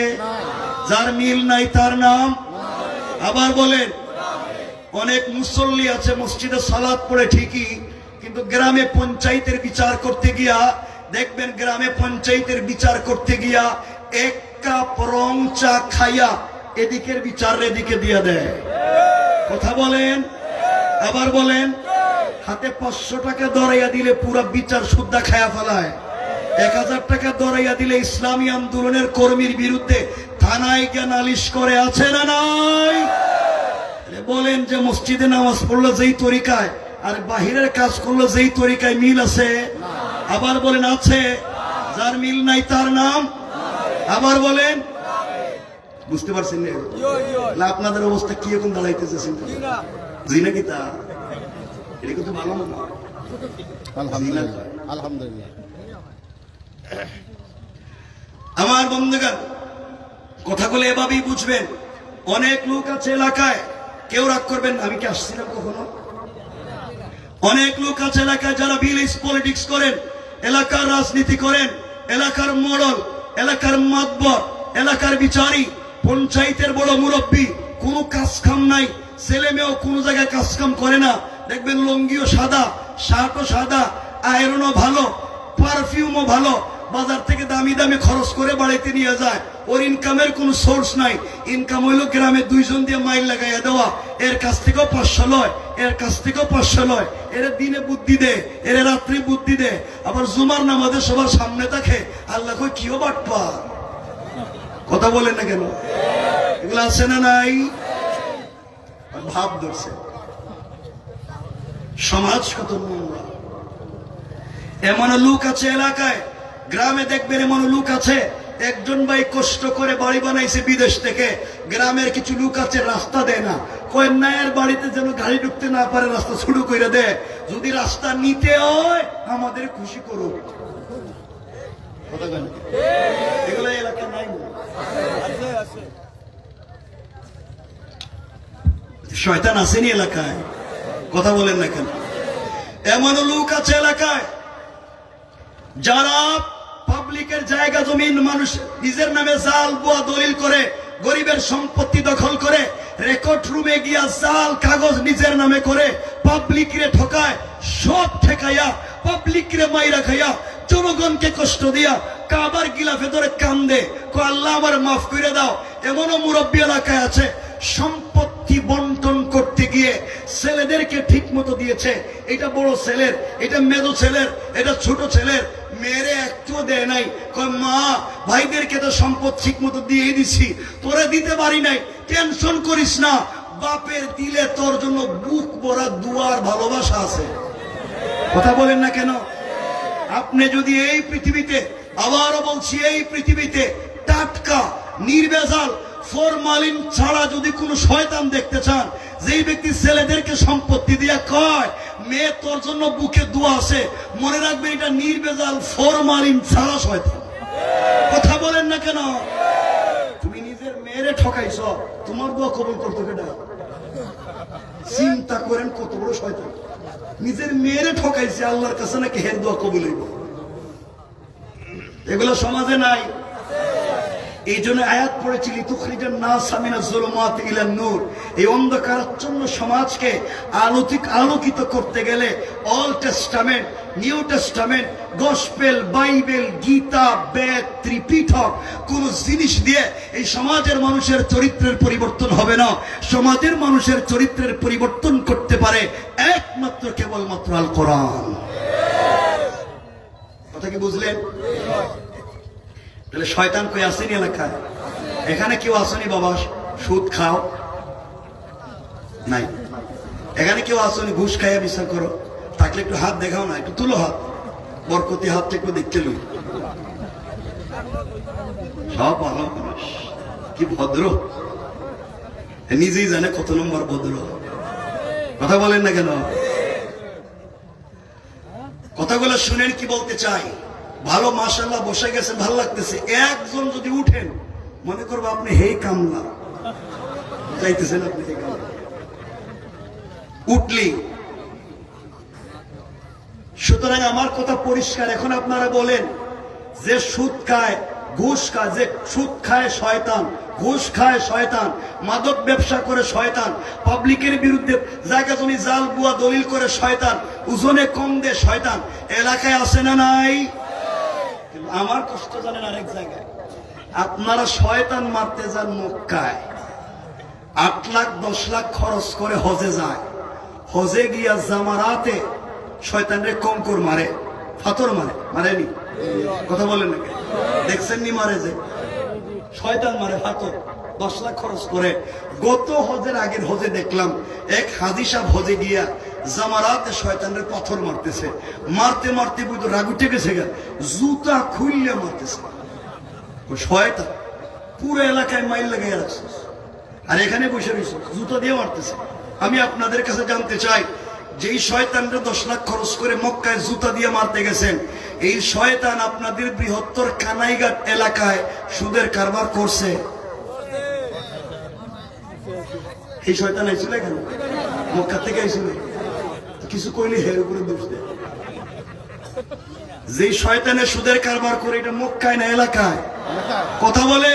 S4: যার মিল নাই তার নাম? আবার বলেন। অনেক মুসল্লি আছে মসজিদে সালাত পড়ে ঠিকই, কিন্তু গ্রামে পঞ্চায়েতের বিচার করতে গিয়া দেখবেন, গ্রামে পঞ্চায়েতের বিচার করতে গিয়া 1 কাপ রং চা খাইয়া এদিকের বিচার এদিকে দিয়ে দেয়। কথা বলেন, আবার বলেন। হাতে 500 টাকা দরাইয়া দিলে পুরা বিচার সুদ্ধা খায়া ফেলায়। 1000 টাকা দরাইয়া দিলে ইসলামী আন্দোলনের কর্মীর বিরুদ্ধে থানায় গিয়ে নালিশ করে, আছে না নাই? বলেন যে মসজিদে নামাজ পড়লো যেই তরিকায় আর বাহিরের কাজ করলো যেই তরিকায় মিল আছে? আবার বলেন আছে। যার মিল নাই তার নাম, আবার বলেন। বুঝতে পারছেন না আপনাদের অবস্থা কি এখন দাঁড়াইতেছে? জি নাকি? তা এটা কিন্তু ভালো না।
S5: আলহামদুলিল্লাহ।
S4: আমার বন্ধুগণ, কথাগুলো এভাবেই বুঝবেন। অনেক লোক আছে এলাকায়, কেউ রাগ করবেন না, আমি কি আসছিলাম কখনো? অনেক লোক আছে এলাকায় যারা ভিলেজ পলিটিক্স করেন, এলাকার রাজনীতি করেন, এলাকার মোড়ল, এলাকার মাতবর, এলাকার বিচারী, পঞ্চায়েতের বড় মুরব্বী, কোনো কাজ কাম নাই, ছেলে মেয়েও কোনো জায়গায় কাজ কাম করে না। দেখবেন লঙ্গিও সাদা, শার্টও সাদা, আয়রনও ভালো, পারফিউমও ভালো, বাজার থেকে দামি দামি খরচ করে বাড়িতে নিয়ে যায়। ওর ইনকামের কোনো সোর্স নাই। ইনকাম হইল গ্রামে 2 জন দিয়ে মাইল লাগাইয়া দেওয়া। এর কাছ থেকেও 500 লয়, এর কাছ থেকেও 500 লয়। এর দিনে বুদ্ধি দে, এর রাত্রি বুদ্ধি দে। আবার জুমার নামাজে সবার সামনে থাকে। আল্লাহ কই কিও বাটপা। কথা বলেন না কেন? এগুলো আছে না নাই? ভাব ধরছে। সমাজ কত নোংরা। এমন লোক আছে এলাকায়, গ্রামে দেখবেন এমন লোক আছে, একজন ভাই কষ্ট করে বাড়ি বানাইছে বিদেশ থেকে। গ্রামের কিছু লোক আছে রাস্তা দেয় না, কন্যায়ের বাড়িতে যেন গাড়ি ঢুকতে না পারে রাস্তা শুরু করে দেয়। যদি রাস্তা নিতে হয় আমাদের খুশি করুক। এগুলো এলাকা নাই, শয়তান আসেনি এলাকায়। কথা বলেন না কেন? এমন লোক আছে এলাকায় যারা পাবলিকের জায়গা জমিন মানুষ নিজের নামে জাল বুয়া দলিল করে, গরিবের সম্পত্তি দখল করে, রেকর্ড রুমে গিয়া জাল কাগজ নিজের নামে করে, পাবলিক রে ঠকায়, সব ঠেকাইয়া পাবলিক রে মাইরা খাইয়া, জনগণকে কষ্ট দিয়া কাবার গিলাফে ধরে কান্দে, আল্লাহ আমার মাফ করে দাও। এমনও মুরব্বী এলাকায় আছে, সম্পত্তি বন্টন করতে গিয়ে ছেলেদেরকে ঠিক মতো দিয়েছে। এটা বড় ছেলের, এটা মেজো ছেলের, এটা ছোট ছেলের, মেয়েরে একটুও দেয় নাই। কয় মা ভাইদেরকে তো সম্পদ ঠিক মতো দিয়ে দিছি, তোরে দিতে পারি নাই, টেনশন করিস না। বাপের দিলে তোর জন্য বুক ভরা দুয়ার ভালোবাসা আছে। কথা বলেন না কেন? আপনি যদি এই পৃথিবীতে, আবারও বলছি এই পৃথিবীতে টাটকা নির্ভেজাল ফরমালিন ছাড়া যদি কোন শয়তান দেখতে চান, যেই ব্যক্তি ছেলেদেরকে সম্পত্তি দিয়া কয় মেয়ে তোর জন্য বুকে দোয়া আছে, মনে রাখবেন এটা নির্ভেজাল ফরমালিন ছাড়া শয়তান। কথা বলেন না কেন? তুমি নিজের মেয়েরে ঠকাইছ, তোমার দোয়া কবুল করতে কেডা? চিন্তা করেন কত বড় শয়তান। নিজের মেয়েরে ঠকাইছে, আল্লাহর কাছে নাকি হের দোয়া কবুল হইব। এগুলো সমাজে নাই। এই জন্য আয়াত পড়েছি, লিতুখরিজান নাসা মিনাজ যুলুমাতি ইলান নূর। এই অন্ধকারাচ্ছন্ন সমাজকে আলোকিত করতে গেলে Old Testament, New Testament, Gospel, Bible, Gita, Veda, Tripitaka কোন জিনিস দিয়ে এই সমাজের মানুষের চরিত্রের পরিবর্তন হবে না। সমাজের মানুষের চরিত্রের পরিবর্তন করতে পারে একমাত্র কেবলমাত্র আল কোরআন। কথা কি বুঝলেন? তাহলে শয়তান কই আসেনি এলাকায়? এখানে কেউ আসেনি বাবা সুদ খাও? নাই। এখানে কেউ আসেনি ঘুষ খাইয়া বিচার করো? থাকলে একটু হাত দেখাও না, একটু তুলো হাত, বরকতি হাতটা একটু দেখতে লই। সব ভালো মানুষ, কি ভদ্র, নিজেই জানে কত নম্বর ভদ্র। কথা বলেন না কেন? কথাগুলো শুনেন কি বলতে চাই। ভালো মাশাআল্লাহ বসে গেছে, ভালো লাগতেছে। একজন যদি উঠেন মনে করবো আপনি হেই কামলা চাইতেছেন, আপনি হেই কামলা উঠলি। সুতরাং আমার কথা পরিষ্কার। এখন আপনারা বলেন যে সুদ খায়, ঘুষ খায়, যে সুদ খায় শয়তান, ঘুষ খায় শয়তান, মাদক ব্যবসা করে শয়তান, পাবলিকের বিরুদ্ধে জায়গা জমি জাল বুয়া দলিল করে শয়তান, ওজনে কম দে শয়তান। এলাকায় আসে না নাই? আমার কষ্ট জানেন আরেক জায়গায়। আপনারা শয়তান মারতে যান মক্কায়, 8 লাখ 10 লাখ খরচ করে হজে যায়, হজে গিয়া জামারাতে শয়তানরে কঙ্কর মারে, পাথর মারে, মারেনি? কথা বলেন নাকি? দেখছেন নি মারে? যে শয়তান মারে পাথর, 10 লাখ খরচ করে। গত হজের আগের হজে দেখলাম এক হাজি সাহেব হজে গিয়া জামারাতে শয়তানের পাথর মারতেছে, মারতে মারতে বুঝতো রাগ উঠে গেছে, জুতা খুললে মারতেছে। শয়তান পুরো এলাকায় মাইল লাগাইয়া রাখছে, আর এখানে বসে রয়েছে জুতা দিয়ে মারতেছে। আমি আপনাদের কাছে জানতে চাই, যেই শয়তানরা 10 লাখ খরচ করে মক্কায় জুতা দিয়ে মারতে গেছেন, এই শয়তান আপনাদের বৃহত্তর কানাইঘাট এলাকায় সুদের কারবার করছে। এই শয়তান আইছিল এখানে, মক্কা থেকে আইছিল, কিছু কইলে হের উপরে দোষ দেয়। যে শয়তানের সুদের কারবার করে, এটা মক্কায় না এলাকায়? কথা বলে,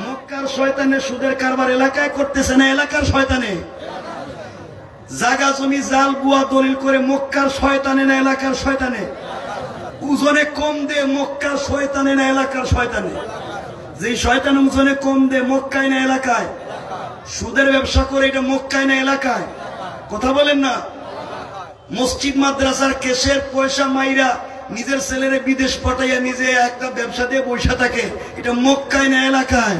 S4: মক্কার শয়তানের সুদের কারবার এলাকায় করতেছে না এলাকার শয়তানে? জাগা জমি জাল বুয়া দলিল করে মক্কার শয়তানে না এলাকার শয়তানে? ওজনে কম দে মক্কার শয়তানে না এলাকার শয়তানে? যে শয়তান ওজনে কম দে মক্কায় না এলাকায়? সুদের ব্যবসা করে, এটা মক্কায় না এলাকায়? কথা বলেন না? মসজিদ মাদ্রাসার কেশের পয়সা মাইরা নিজের ছেলেরে বিদেশ পাঠাইয়া নিজে একটা ব্যবসা দিয়ে বসে থাকে, এটা মক্কায় না এলাকায়?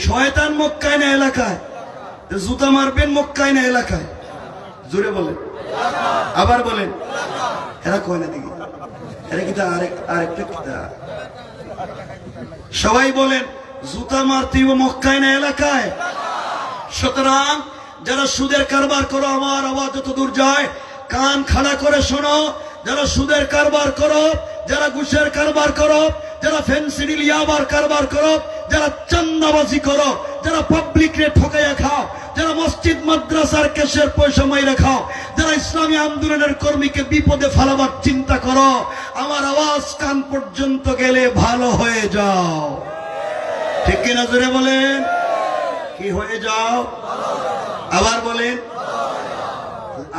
S4: শয়তান মক্কায় না এলাকায়? জুতা মারবেন মক্কায় না এলাকায়? জোরে বলেন, আবার বলেন। এরা কয় না দেখি, এরা কি আরেকটা কিতা? সবাই বলেন, জুতা মারতে মক্কায় না এলাকায়? সুতরাং যারা সুদের কারবার করো, আমার আওয়াজ যত দূর যায় কান খাড়া করে শোনো, যারা সুদের কারবার করো, যারা ঘুষের কারবার করো, যারা ফেন্সিডিল ইয়াবার কারবার করো, যারা চান্দাবাজি করো, যারা পাবলিক রে ঠকাইয়া খাও, যারা মসজিদ মাদ্রাসার কেশের পয়সা মাইরা খাও, যারা ইসলামী আন্দোলনের কর্মীকে বিপদে ফেলাবার চিন্তা করো, আমার আওয়াজ কান পর্যন্ত গেলে ভালো হয়ে যাও। ঠিক কিনা জোরে বলেন? কি হয়ে যাও? আবার বলেন।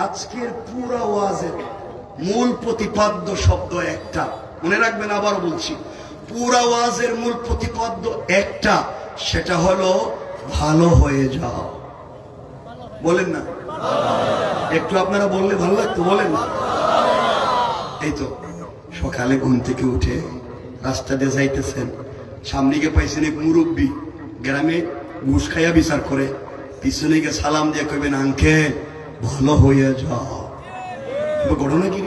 S4: আজকের পুরো ওয়াজের মূল প্রতিপাদ্য শব্দ একটা, মনে রাখবেন, আবার বলছি, পুরা ওয়াজের মূল প্রতিপাদ্য একটা, সেটা হলো ভালো হয়ে যাও। বলেন না? একটু আপনারা বললে ভালো লাগতো, বলেন না? এই তো সকালে ঘুম থেকে উঠে রাস্তা দিয়ে যাইতেছেন, সামনে গিয়ে পাইছেন এক মুরব্বী, গ্রামে ঘুষ খাইয়া বিচার করে, পিছনে গিয়ে সালাম দিয়ে কইবেন, আঙ্কেল ভালো হয়ে যাও। ঘটনা কি?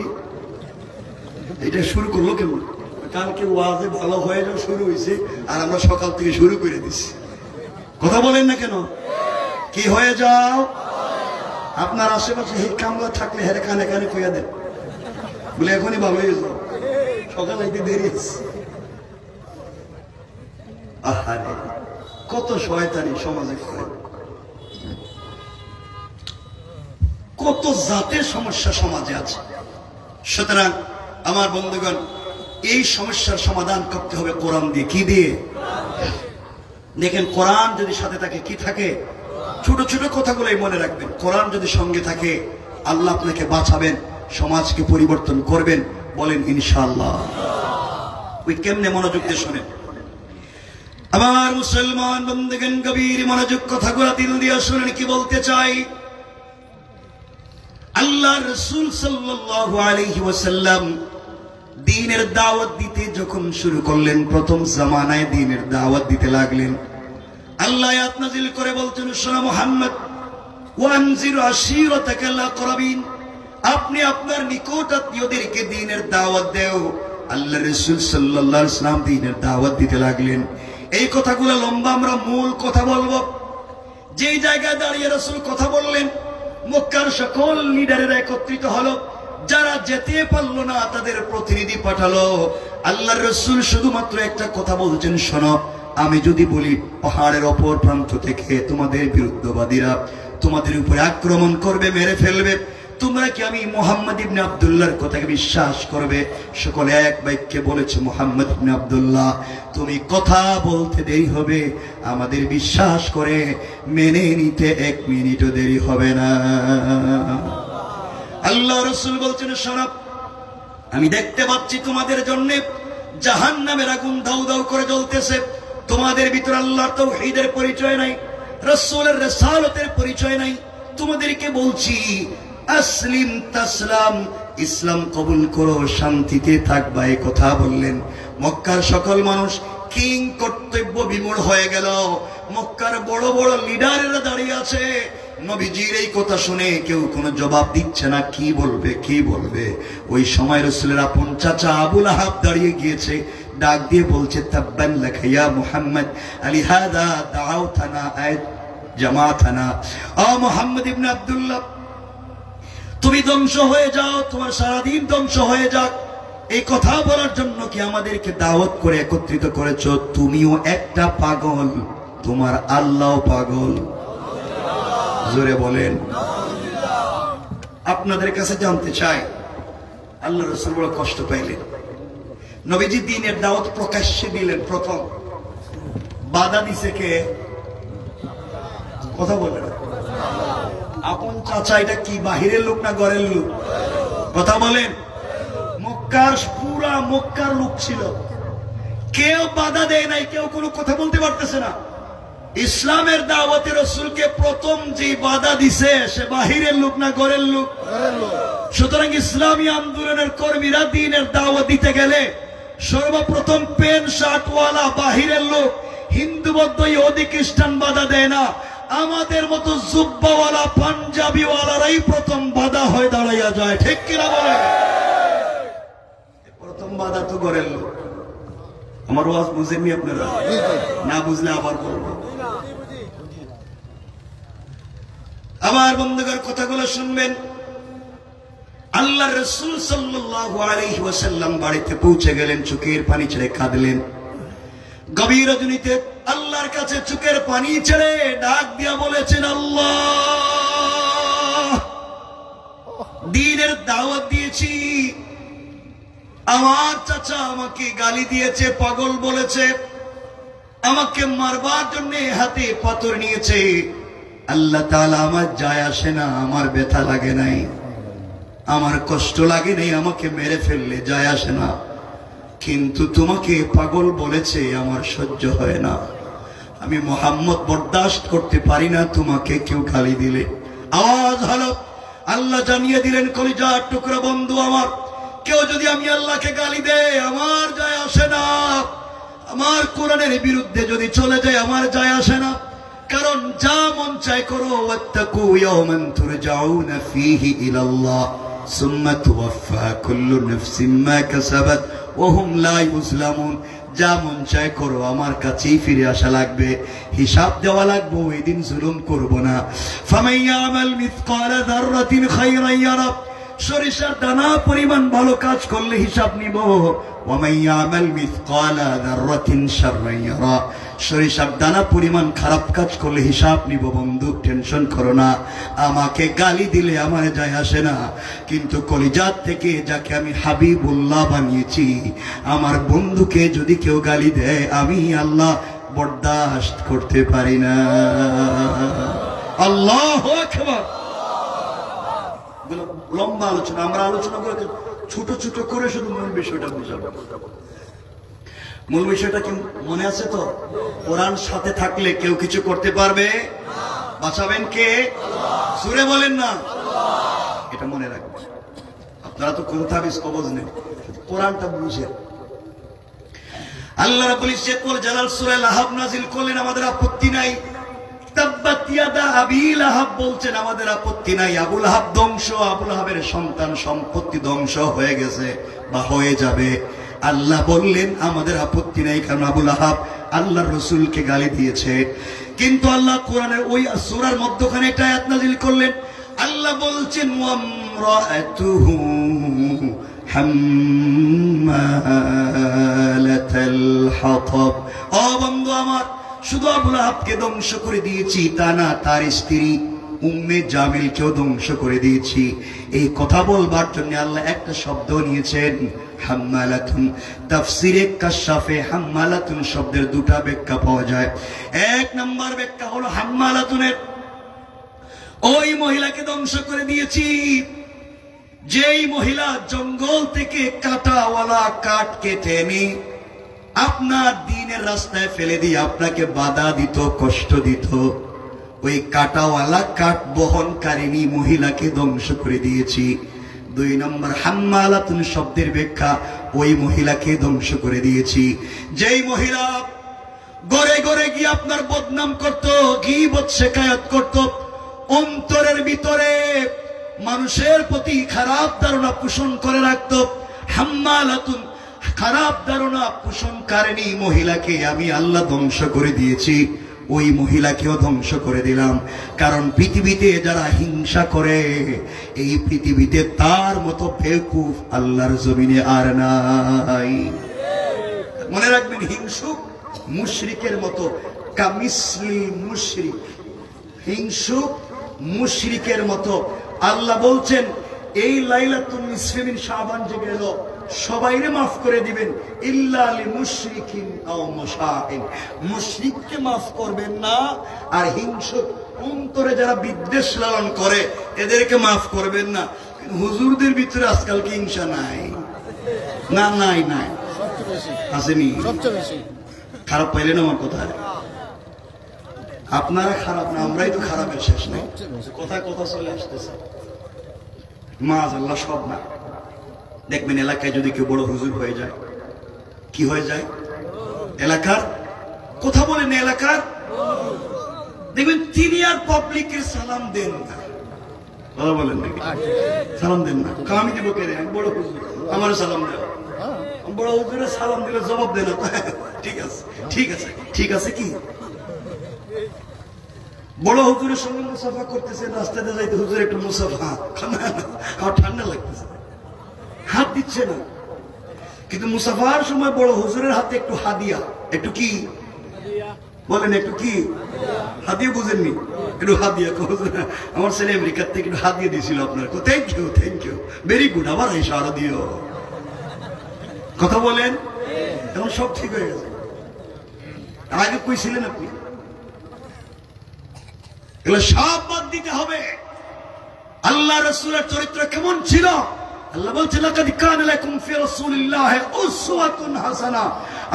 S4: এটা শুরু করলো কেমন? কালকে ওয়াজে ভালো হয়ে যাও শুরু হয়েছে, আর আমরা সকাল থেকে শুরু করে দিচ্ছি। কথা বলেন না কেন? কি হয়ে যাও? আপনার আশেপাশে হিট কামলা থাকলে হেরে কানে কানে কইয়া দেন, বলে এখনই ভালো হয়ে যাও, সকাল হইতে দেরি আছে। আহারে কত শয়তানি সমাজে করে, কত জাতের সমস্যা সমাজে আছে। সুতরাং আমার বন্ধুগণ, এই সমস্যার সমাধান করতে হবে কোরআন দিয়ে। কি দিয়ে? দেখেন, কোরআন যদি সাথে থাকে, কি থাকে? ছোট ছোট কথাগুলোই মনে রাখবেন। কোরআন যদি সঙ্গে থাকে, আল্লাহ আপনাকে বাঁচাবেন, সমাজকে পরিবর্তন করবেন। বলেন ইনশাআল্লাহ। ওই কেমনে? মনোযোগ দিয়ে শোনেন আমার মুসলমান বন্ধুগণ, গভীর মনোযোগ, কথাগুলো দিল দিয়ে শুনেন কি বলতে চাই। আল্লাহ রাসূল সাল্লাল্লাহু আলাইহি ওয়াসাল্লাম দ্বীনের দাওয়াত দিতে যখন শুরু করলেন, প্রথম জামানায় দ্বীনের দাওয়াত দিতে লাগলেন। আল্লাহ আয়াত নাযিল করে বলতেন, শোনো মুহাম্মদ, ওয়ানজির আশীরাতাকাল আকরাবিন, আপনি আপনার নিকট আত্মীয়দেরকে দ্বীনের দাওয়াত দাও। আল্লাহ রাসূল সাল্লাল্লাহু আলাইহি ওয়াসাল্লাম দ্বীনের দাওয়াত দিতে লাগলেন। এই কথাগুলো লম্বা, আমরা মূল কথা বলবো। যেই জায়গায় দাঁড়িয়ে রাসূল কথা বললেন, মক্কার সকল লিডারেরা একত্রিত হলো। যারা যেতে পারলো না, তাদের প্রতিনিধি পাঠালো। আল্লাহর রাসূল শুধুমাত্র একটা কথা বলছেন, শোনো, আমি যদি বলি পাহাড়ের অপর প্রান্ত থেকে তোমাদের বিরুদ্ধবাদীরা তোমাদের উপরে আক্রমণ করবে, মেরে ফেলবে, তোমরা কি আমি মুহাম্মদ ইবনে আব্দুল্লাহর কথাকে বিশ্বাস করবে? সকলে এক বাক্যে বলেছে, মুহাম্মদ ইবনে আব্দুল্লাহ, তুমি কথা বলতে দেরি হবে, আমাদের বিশ্বাস করে মেনে নিতে 1 মিনিটও দেরি হবে না। আল্লাহ রাসূল বলছেন, শোনো, আমি দেখতে পাচ্ছি তোমাদের জন্য জাহান্নামের আগুন দাউ দাউ করে জ্বলতেছে। তোমাদের ভিতর আল্লাহর তাওহীদের পরিচয় নাই, রাসূলের রিসালাতের পরিচয় নাই। তোমাদেরকে বলছি আসলিম তাসলাম, ইসলাম কবুল করো, শান্তিতে থাকবা, এই কথা বললেন। মক্কার সকল মানুষ কিং কর্তব্য বিমূঢ় হয়ে গেল। মক্কার বড় বড় লিডারেরা দাঁড়িয়ে আছে, নবীজির এই কথা শুনে কেউ কোনো জবাব দিচ্ছে না, কি বলবে কি বলবে। ওই সময় রাসূলের আপন চাচা আবু লাহাব দাঁড়িয়ে গিয়েছে, ডাক দিয়ে বলছে তাব্বান লাকা ইয়া মুহাম্মদ আলিহাদা দাআউতানা আয় জামাতানা। ও মুহাম্মদ ইবনে আব্দুল্লাহ, তুমি ধ্বংস হয়ে যাও, তোমার সারাদিন ধ্বংস হয়ে যাক, এই কথা বলার জন্য কি আমাদেরকে দাওয়াত করে একত্রিত করেছো? তুমিও একটা পাগল, তোমার আল্লাহ পাগল। জোরে বলেন। আপনাদের কাছে জানতে চাই, আল্লাহ রাসূল বড় কষ্ট পাইলেন। নবীজি দ্বীনের দাওয়াত প্রকাশ্যে দিলেন, প্রথম বাধা দিছে কে? কথা বলেন। আপন চাচা, এটা কি বাহিরের লোক না ঘরের লোক? কথা বলেন। মক্কার পুরা মক্কার লোক ছিল, কেউ বাধা দেয় নাই, কেউ কোনো কথা বলতে পারতেছে না। ইসলামের দাওয়াতে রাসূলকে প্রথম যে বাধা দিছে সে বাহিরের লোক না ঘরের লোক? সুতরাং ইসলামী আন্দোলনের কর্মীরা দ্বীনের দাওয়াত দিতে গেলে সর্বপ্রথম প্যান্ট শার্টওয়ালা বাহিরের লোক, হিন্দু বৌদ্ধ ইহুদি খ্রিস্টান বাধা দেয় না, আমাদের মতো জুব্বাওয়ালা পাঞ্জাবিওয়ালারাই প্রথম বাধা হয়ে দাঁড়াইয়া যায়। ঠিক কিনা বলেন? প্রথম বাধা তো ঘরের লোক। আমার ওয়াজ বুঝেননি আপনারা? না বুঝলে আবার বলবো। আমার বন্ধুগণ, কথাগুলো শুনবেন। আল্লাহ রাসূল সাল্লাল্লাহু আলাইহি ওয়াসাল্লাম বাড়িতে পৌঁছে গেলেন, চোখের পানি ছেড়ে কাঁদলেন। গভীর রজনীতে আল্লাহর কাছে চোখের পানি ছেড়ে ডাক দিয়া বলেছেন, আল্লাহ, দ্বীনের দাওয়াত দিয়েছি, আমার চাচা আমাকে গালি দিয়েছে, পাগল বলেছে, আমাকে মারবার জন্য হাতে পাথর নিয়েছে। আল্লাহ তাআলা, আমার যায় আসে না, আমার ব্যথা লাগে নাই, আমার কষ্ট লাগে নাই, আমাকে মেরে ফেললে যায় আসে না, কিন্তু তোমাকে পাগল বলেছে, আমার সহ্য হয় না। আমি মুহাম্মদ বরদাস্ত করতে পারি না তোমাকে কেউ গালি দিলে। আওয়াজ হলো, আল্লাহ জানিয়ে দিলেন, কলিজার টুকরা বন্ধু আমার, কেউ যদি আমি আল্লাহকে গালি দেয় আমার যায় আসে না, আমার কোরআনের বিরুদ্ধে যদি চলে যায় আমার যায় আসে না, কারণ যা মন চায় করো। ওয়াত্তাকু ইয়াওমান তুরজাউনা ফীহি ইলাল্লাহ সুম্মা তুওয়াফা কুল্লু নাফসিন মা কাসাবাত ওয়া হুম লা ইউজলামুন। যা মন চায় করো, আমার কাছেই ফিরে আসা লাগবে, হিসাব দেওয়া লাগবে, ওই দিন জুলুম করব না। ফামান ইয়ামাল মিসকালা যাররাতিন খায়রান ইয়ারা, সরিষার দানা পরিমাণ ভালো কাজ করলে হিসাব নিব। ওয়ামান ইয়ামাল মিসকালা যাররাতিন শাররান ইয়ারা, সরিষার দানা পরিমাণ খারাপ কাজ করলে হিসাব নিব। বন্ধু, টেনশন করো না, আমাকে গালি দিলে আমার যায় আসে না, কিন্তু কলিজাত থেকে যাকে আমি হাবিবুল্লাহ বানিয়েছি, আমার বন্ধুকে যদি কেউ গালি দেয় আমি আল্লাহ বরদাস্ত করতে পারি না। আল্লাহু আকবার। লম্বা আলোচনা, আমরা আলোচনা করে ছোট ছোট করে শুধু মূল বিষয়টা বুঝাবো। মূল বিষয়টা কি মনে আছে তো? কোরআন সাথে থাকলে কেউ কিছু করতে পারবে? বাঁচাবেন কে? সুরে বলেন না, এটা মনে রাখবেন। আপনারা তো কোন তাবিজ কবজ নেই, কোরআনটা বুঝেন। আল্লাহ রাব্বুল ইজ্জত ওয়াল জালাল সূরা লাহাব নাযিল করলেন, আমাদের আপত্তি নাই। তাব্বাত ইয়াদা আবি লাহাব বলছেন, আমাদের আপত্তি নাই। আবু লাহাব ধ্বংস, আবু লাহাবের সন্তান সম্পত্তি ধ্বংস হয়ে গেছে বা হয়ে যাবে। আল্লাহ বললেন আমাদের আপত্তি নাই, কারণ আবু লাহাব আল্লাহর রাসূলকে গালি দিয়েছে। কিন্তু আল্লাহ কোরআনের ওই সূরার মধ্যখানে একটা আয়াত নাযিল করলেন। আল্লাহ বলছেন, ওয়ামরাআতুহু হাম্মালাতাল হাতাব। ও বন্ধু আমার, শুধু আবু লাহাবকে ধ্বংস করে দিয়েছি তা না, তার স্ত্রী উম্মে জামিলকেও ধ্বংস করে দিয়েছি। এই কথা বলবার জন্য আল্লাহ একটা শব্দ নিয়েছেন, হাম্মালাতুন। তাফসিরে কাশাফে হাম্মালাতুন শব্দের দুটা ব্যাখ্যা পাওয়া যায়। এক নম্বর ব্যাখ্যা হলো, হাম্মালাতুনের ওই মহিলাকে ধ্বংস করে দিয়েছি যেই মহিলা জঙ্গল থেকে কাঁটাওয়ালা কাঠ কেটে এনে আপনার দ্বীনের রাস্তায় ফেলে দিয়ে আপনাকে বাধা দিত, কষ্ট দিত। ওই কাটাওয়ালা কাঠ বহনকারিণী মহিলাকে ধ্বংস করে দিয়েছি। 2 নম্বর হাম্মালাতুন শব্দের ব্যাখ্যা, ওই মহিলাকে ধ্বংস করে দিয়েছি যেই মহিলা ঘরে ঘরে গিয়ে আপনার বদনাম করত, গীবত শিকায়াত করত, অন্তরের ভিতরে মানুষের প্রতি খারাপ ধারণা পোষণ করে রাখত। হাম্মালাতুন খারাপ ধারণা পোষণকারিণী মহিলাকে আমি আল্লাহ ধ্বংস করে দিয়েছি। ওই মহিলাকেও ধ্বংস করে দিলাম, কারণ পৃথিবীতে যারা হিংসা করে এই পৃথিবীতে তার মতো বেকুফ আল্লাহর জমিনে আর নাই। মনে রাখবেন, হিংসুক মুশরিকের মতো, কামিসলি মুশরিক, হিংসুক মুশরিকের মতো। আল্লাহ বলছেন এই লাইলাতুল নিসফি মিন শাবান যে গেল সবাইরে মাফ করে দিবেন, ইল্লা লি মুশরিকিন আও মুশাহিন, মুশরিককে মাফ করবেন না, আর হিংসুক অন্তরে যারা বিদ্বেষ লালন করে এদেরকে মাফ করবেন না। কিন্তু হুজুরদের ভিতরে আজকাল কি হিংসা নাই? না, নাই নাই, আসেনি। খারাপ পাইলেন আমার কথায়? আপনারা খারাপ না, আমরাই তো খারাপের শেষ নেই। কথা কথা চলে আসতেছে, মাআল্লাহ সব না। দেখবেন এলাকায় যদি কেউ বড় হুজুর হয়ে যায়, কি হয়ে যায়? এলাকার কথা বলেন, এলাকার দেখবেন তিনি আর পাবলিকের সালাম দেন না। কথা বলেন নাকি? সালাম দেন না। আমি দিব কে? আমি বড় হুজুর, আমার সালাম দেন। বড় হুজুরের সালাম দিলে জবাব দেন না। ঠিক আছে, ঠিক আছে, ঠিক আছে। কি বড় হুজুরের সঙ্গে মুসাফা করতেছে, রাস্তাতে যাইতে হুজুর একটু মুসাফা, আমার ঠান্ডা লাগতেছে, হাত দিচ্ছে না। কিন্তু মুসাফার সময় বড় হুজুরের হাতে একটু হাদিয়া, একটু কি বলেন, একটু কি হাদিয়া? বুঝেননি? একটু হাদিয়া। আমার ছেলে আমেরিকার থেকে একটু হাদিয়া দিয়েছিল আপনার। Thank you, thank you, very good. আবার এসে আরো দিও। কথা বলেন, এখন সব ঠিক হয়ে গেছে। আগে কই ছিলেন আপনি? এগুলো সব বাদ দিতে হবে। আল্লাহ রাসূলের চরিত্র কেমন ছিল? আল্লাহ বলছে, লাকাদ কানা লাকুম ফি রাসূলিল্লাহি উসওয়াতুন হাসানাহ।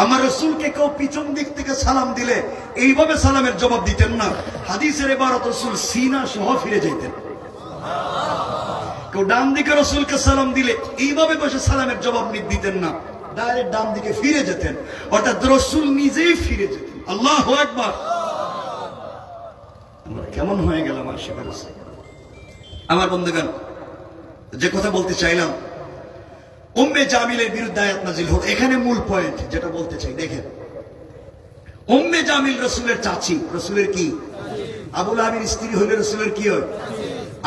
S4: আমার রাসূলকে কেউ পিছন দিক থেকে সালাম দিলে এইভাবে সালামের জবাব দিতেন না। হাদিসের ইবারত, রাসূল সিনা সহ ফিরে যেতেন। কেউ ডান দিকে রাসূলকে সালাম দিলে এইভাবে বসে সালামের জবাব দিতেন না, ডাইরেক্ট ডান দিকে ফিরে যেতেন, অর্থাৎ রাসূল নিজেই ফিরে যেতেন। আল্লাহু আকবার। কেমন হয়ে গেল আমার শিকার। আমার বন্ধুগণ, যে কথা বলতে চাইলাম, উম্মে জামিলের বিরুদ্ধে আয়াত নাযিল হলো। এখানে মূল পয়েন্ট যেটা বলতে চাই, দেখেন, উম্মে জামিল রাসূলের চাচী, রাসূলের কি? আবু লাহাবের স্ত্রী হইলে রাসূলের কি হয়?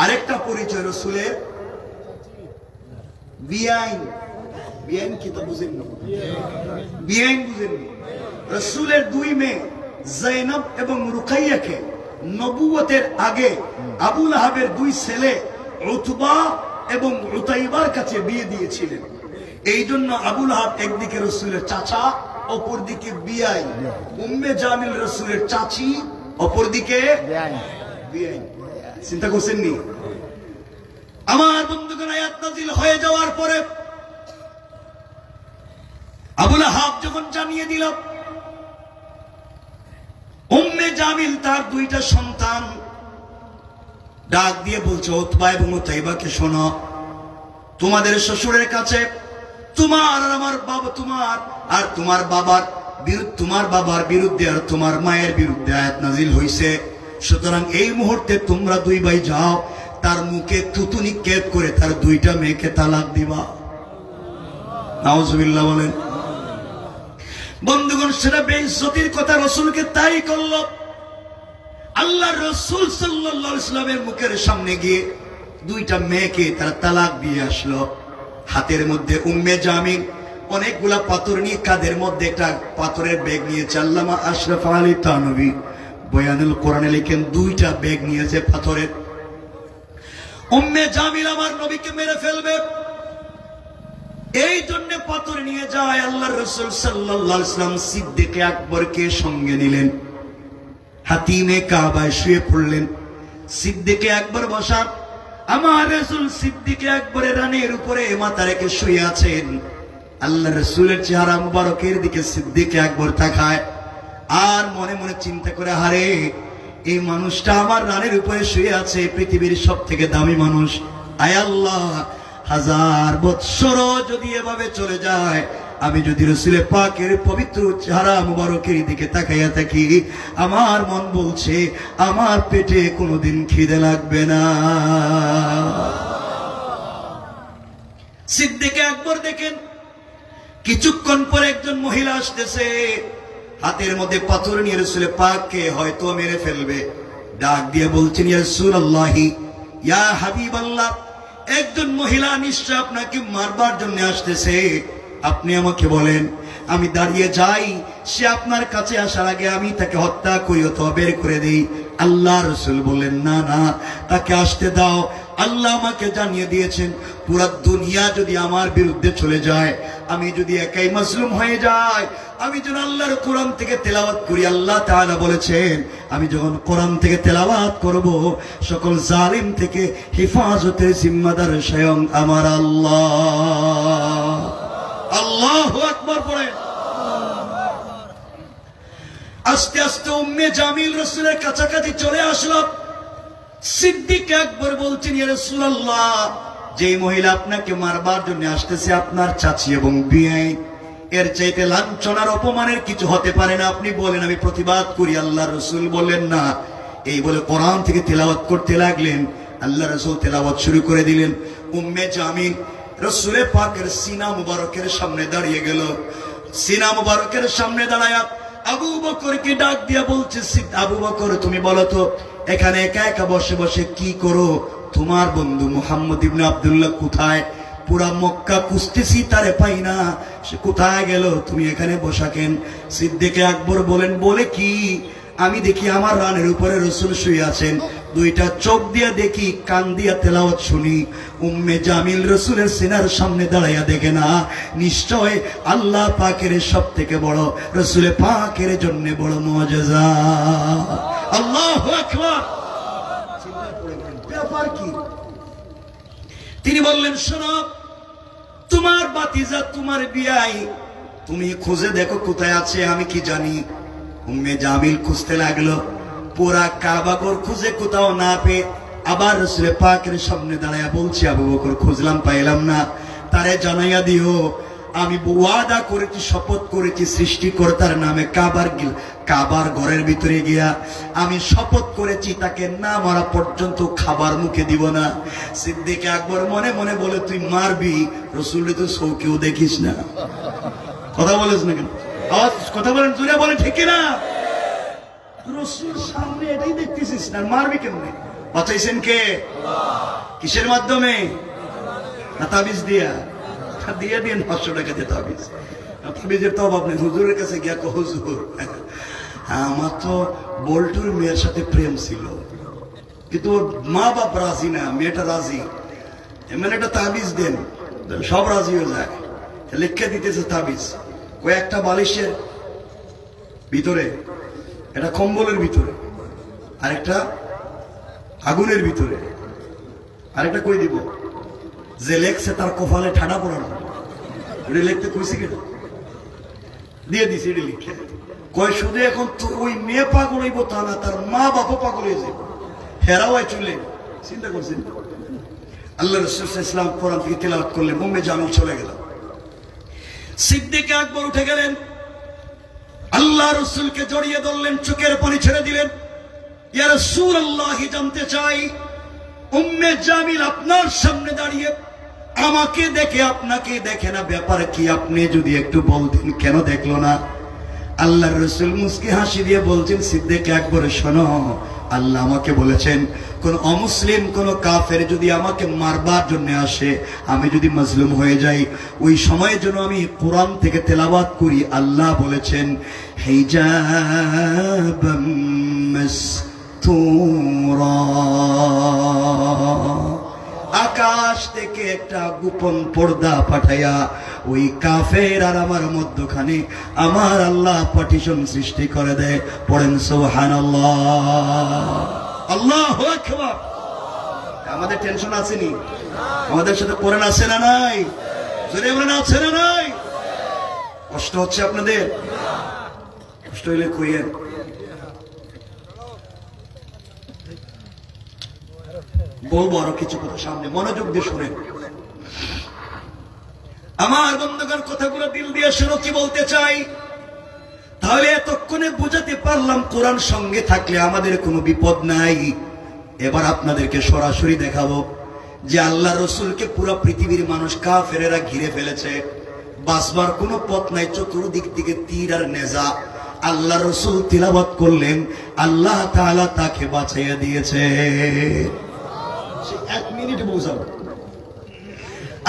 S4: আরেকটা পরিচয়, রাসূলের বিআইন। বিআইন কি তা বুঝেন না? বিআইন বুঝেন? রাসূলের 2 মেয়ে যায়েনব এবং রুকাইয়াকে নবুয়তের আগে আবু লাহাবের 2 ছেলে উতবা এবং উতাইবার কাছে বিয়ে দিয়েছিলেন। এই জন্য আবু লাহাব একদিকে রাসূলের চাচা, অপরদিকে বিআই। উম্মে জামিল রাসূলের চাচী, অপরদিকে বিআই। চিন্তা করছেন নি? আমার বন্ধুগণ, আয়াত নাযিল হয়ে যাওয়ার পরে আবু লাহাব যখন জানিয়ে দিল, উম্মে জামিল তার 2টা সন্তান ডাক দিয়ে বলছে, উতবা এবং উতাইবাকে শোনো, তোমাদের শ্বশুরের কাছে তোমার আর আমার বাবা, তোমার আর তোমার বাবার বিরুদ্ধে, তোমার বাবার বিরুদ্ধে আর তোমার মায়ের বিরুদ্ধে আয়াত নাযিল হইছে। সুতরাং এই মুহূর্তে তোমরা 2 ভাই যাও, তার মুখে থুতু নিক্ষেপ করে তার 2টা মেয়েকে তালাক দিবা। নাউজুবিল্লাহ বলেন। বন্ধুগণ, সেটা বেইজ্জতির কথা, রাসূলকে তাই করল। আল্লাহর রাসূল সাল্লাল্লাহু আলাইহি ওয়াসাল্লামের মুখের সামনে গিয়ে 2টা মেয়েকে তারা তালাক দিয়ে আসলো। হাতের মধ্যে উম্মে জামিল অনেকগুলা পাথর নিয়ে, কাঁধের মধ্যে একটা পাথরের ব্যাগ নিয়েছে। আল্লামা আশরাফ আলী থানভী বয়ানুল কোরআনে লিখেন, 2টা ব্যাগ নিয়েছে পাথরের। উম্মে জামিল আমার নবীকে মেরে ফেলবে, এই জন্য পাথর নিয়ে যায়। আল্লাহর রাসূল সাল্লাল্লাহু আলাইহি ওয়াসাল্লাম সিদ্দিক আকবরকে সঙ্গে নিলেন, হাতিমে কাবায় শুয়ে পড়লেন। সিদ্দিক আকবর বসা, আমার রাসূল সিদ্দিক আকবরের রানের উপরে মাথা রেখে শুয়ে আছেন। আল্লাহর রাসূলের চেহারা মুবারকের দিকে সিদ্দিক আকবর তাকায় আর মনে মনে চিন্তা করে, হারে এই মানুষটা আমার রানের উপরে শুয়ে আছে, পৃথিবীর সব থেকে দামি মানুষ। আয় আল্লাহ, 1000 বৎসর যদি এভাবে চলে যায়, আমি যদি রসুল পাকের পবিত্র চেহারা মুবারকের দিকে তাকাইয়া থাকি, আমার মন বলছে আমার পেটে কোনোদিন খিদে লাগবে না। সিদ্দিক আকবর দেখেন, কিছুক্ষণ পরে একজন মহিলা আসতেছে, হাতের মধ্যে পাথর নিয়ে রসুল পাককে হয়তো মেরে ফেলবে। ডাক দিয়ে বলছেন, ইয়া রাসূলুল্লাহি, ইয়া হাবিবাল্লাহ, একজন মহিলা নিশ্চয় আপনাকে মারবার জন্য আসতেছে, আপনি আমাকে বলেন, আমি দাঁড়িয়ে যাই, সে আপনার কাছে আসার আগে আমি তাকে হত্যা করি অথবা বের করে দেই। আল্লাহ রসুল বললেন, না না, তাকে আসতে দাও। আল্লাহ আমাকে জানিয়ে দিয়েছেন, পুরা দুনিয়া যদি আমার বিরুদ্ধে চলে যায়, আমি যদি একাই মাজলুম হয়ে যাই, আমি যখন আল্লাহর কোরআন থেকে তেলাওয়াত করি, আল্লাহ তাআলা বলেছেন আমি যখন কোরআন থেকে তেলাওয়াত করব, সকল জালিম থেকে হেফাজতের জিম্মাদার স্বয়ং আমার আল্লাহ। আল্লাহু আকবার পড়েন। আস্তে আস্তে উম্মে জামিল রাসূলের কাছাকাছি চলে আসলো। সিদ্দিক আকবর বলছেন, ইয়া রাসূলুল্লাহ, যে মহিলা আপনাকে মারবার জন্য আসতেছে আপনার চাচি এবং বিয়াই, এর চাইতে লাঞ্ছনার অপমানের কিছু হতে পারে না, আপনি বলেন আমি প্রতিবাদ করি। আল্লাহ রসুল বললেন না। এই বলে কোরআন থেকে তেলাওয়াত করতে লাগলেন। আল্লাহ রসুল তেলাওয়াত শুরু করে দিলেন। উম্মে জামিল রসুলের পাকের সিনা মুবারকের সামনে দাঁড়িয়ে গেল। সিনা মুবারকের সামনে দাঁড়ায়া আবু বকরকে ডাক দিয়া বলছে, আবু বকর, তুমি বলো তো এখানে একা একা বসে বসে কি করো? তোমার বন্ধু মুহাম্মদ ইবনে আব্দুল্লাহ কোথায়? পুরা মক্কা খুঁজতেছি, তারে পাই না, সে কোথায় গেল? তুমি এখানে বসা কেন? সিদ্দিক আকবর বলেন, বলে কি, আমি দেখি আমার রানের উপরে রসুল শুয়ে আছেন, দুইটা চোখ দিয়া দেখি, কান দিয়া তেলাওয়াত শুনি। উম্মে জামিল রসুলের সিনার সামনে দাঁড়াইয়া দেখে না, নিশ্চয় আল্লাহ পাকের সব থেকে বড়, রসুলের পাকের জন্য বড় মুআজিজা। আল্লাহু আকবার। ব্যাপার কি? তিনি বললেন, শোনো, তোমার বাতিজা, তোমার বিয়াই, তুমি খুঁজে দেখো কোথায় আছে, আমি কি জানি। উম্মে জামিল খুঁজতে লাগলো, পুরা কাবাঘর খুঁজে কোথাও না পেয়ে আবার রাসূল পাকের সামনে দাঁড়ায়া বলছি, আবু বকর, খুঁজলাম পাইলাম না, তারে জানাইয়া দিও আমি ওয়াদা করেছি, শপথ করেছি সৃষ্টিকর্তার নামে, কাবার ঘরের ভিতরে গিয়া আমি শপথ করেছি তাকে না মারা পর্যন্ত খাবার মুখে দিব না। সিদ্দিক আকবর মনে মনে বলে, তুই মারবি, রসুল তো চৌকেও দেখিস না। কথা বলিস না কেন? কথা বলেন, জুড়ে বলে, ঠিক না? রসুল সামনে এটাই দেখতেছিস না, মারবি কেমনে? বাঁচাইছেন কে? কিসের মাধ্যমে? না তাবিজ দিয়া? দিয়ে দিন 500 টাকা দিয়ে তাবিজ। তাবিজের তো অভাব নেই। হুজুরের কাছে গিয়া কো, হুজুর, আমার তো বল্টুর মেয়ের সাথে প্রেম ছিল, কিন্তু ওর মা বাপ রাজি না, মেয়েটা রাজি, এমন একটা তাবিজ দেন, সব রাজি হয়ে যায়। লিখে দিতেছে তাবিজ, ওই একটা বালিশের ভিতরে, একটা কম্বলের ভিতরে, আরেকটা আগুনের ভিতরে, আরেকটা কই দিব, যে লেখছে তার কপালে ঠাডা পড়ানো, ওটা লিখতে কইছে কেন? দিয়ে দিছে, এটা লিখে কয় শুধু এখন তো ওই মেয়ে পাগল হইব তা না, তার মা বাবা পাগল হয়ে যাবে, হেরাওয়াই চলে। চিন্তা করছেন? আল্লাহ রাসূল সাল্লাল্লাহু আলাইহি ওয়াসাল্লাম কোরআন থেকে তেলাওয়াত করলেন, উম্মে জামিল চলে গেল। সিদ্দিক আকবর উঠে গেলেন, আল্লাহ রসুলকে জড়িয়ে ধরলেন, চোখের পানি ছেড়ে দিলেন। ইয়া রাসূলুল্লাহ, জানতে চাই, উম্মে জামিল আপনার সামনে দাঁড়িয়ে আমাকে দেখে আপনাকে দেখে না, ব্যাপার কি? আপনি যদি একটু বলতেন, কেন দেখলো না? আল্লাহর রাসূল মুস্কি হাসি দিয়ে বলছেন, সিদ্দিক আকবর, শোনো, আল্লাহ আমাকে বলেছেন, কোন অমুসলিম, কোন কাফের যদি আমাকে মারবার জন্য আসে, আমি যদি মাজলুম হয়ে যাই, ওই সময়ের জন্য আমি কোরআন থেকে তেলাওয়াত করি। আল্লাহ বলেছেন, হিজাবাম মাসতুরা, আকাশ থেকে একটা গোপন পর্দা পাঠাইয়া ওই কাফের আর আমার মধ্যখানে আমার আল্লাহ পার্টিশন সৃষ্টি করে দেয়। পড়েন সুবহানাল্লাহ, আল্লাহু আকবার। আমাদের টেনশন আসেনি? আমাদের সাথে কোরআন আছে না নাই? জোরে বলেন, আছে না নাই? কষ্ট হচ্ছে আপনাদের? কষ্ট হইলে কইয়েন। বলবো আরো কিছু কথা সামনে, মনোযোগ দিয়ে শুনেন। আমার বন্ধুগণ, কথাগুলো দিল দিয়ে শুনো কি বলতে চাই। তাহলে এতক্ষণে বুঝাতে পারলাম কোরআন সঙ্গে থাকলে আমাদের কোনো বিপদ নাই। এবার আপনাদেরকে সরাসরি দেখাবো যে আল্লাহ রসুলকে পুরো পৃথিবীর মানুষ কাফেরেরা ঘিরে ফেলেছে, বাঁচবার কোনো পথ নাই, চতুর্দিক থেকে তীর আর নেজা। আল্লাহ রসুল তিলাওয়াত করলেন, আল্লাহ তাআলা তাকে বাঁচাইয়া দিয়েছে। 1 মিনিট বোঝাবো।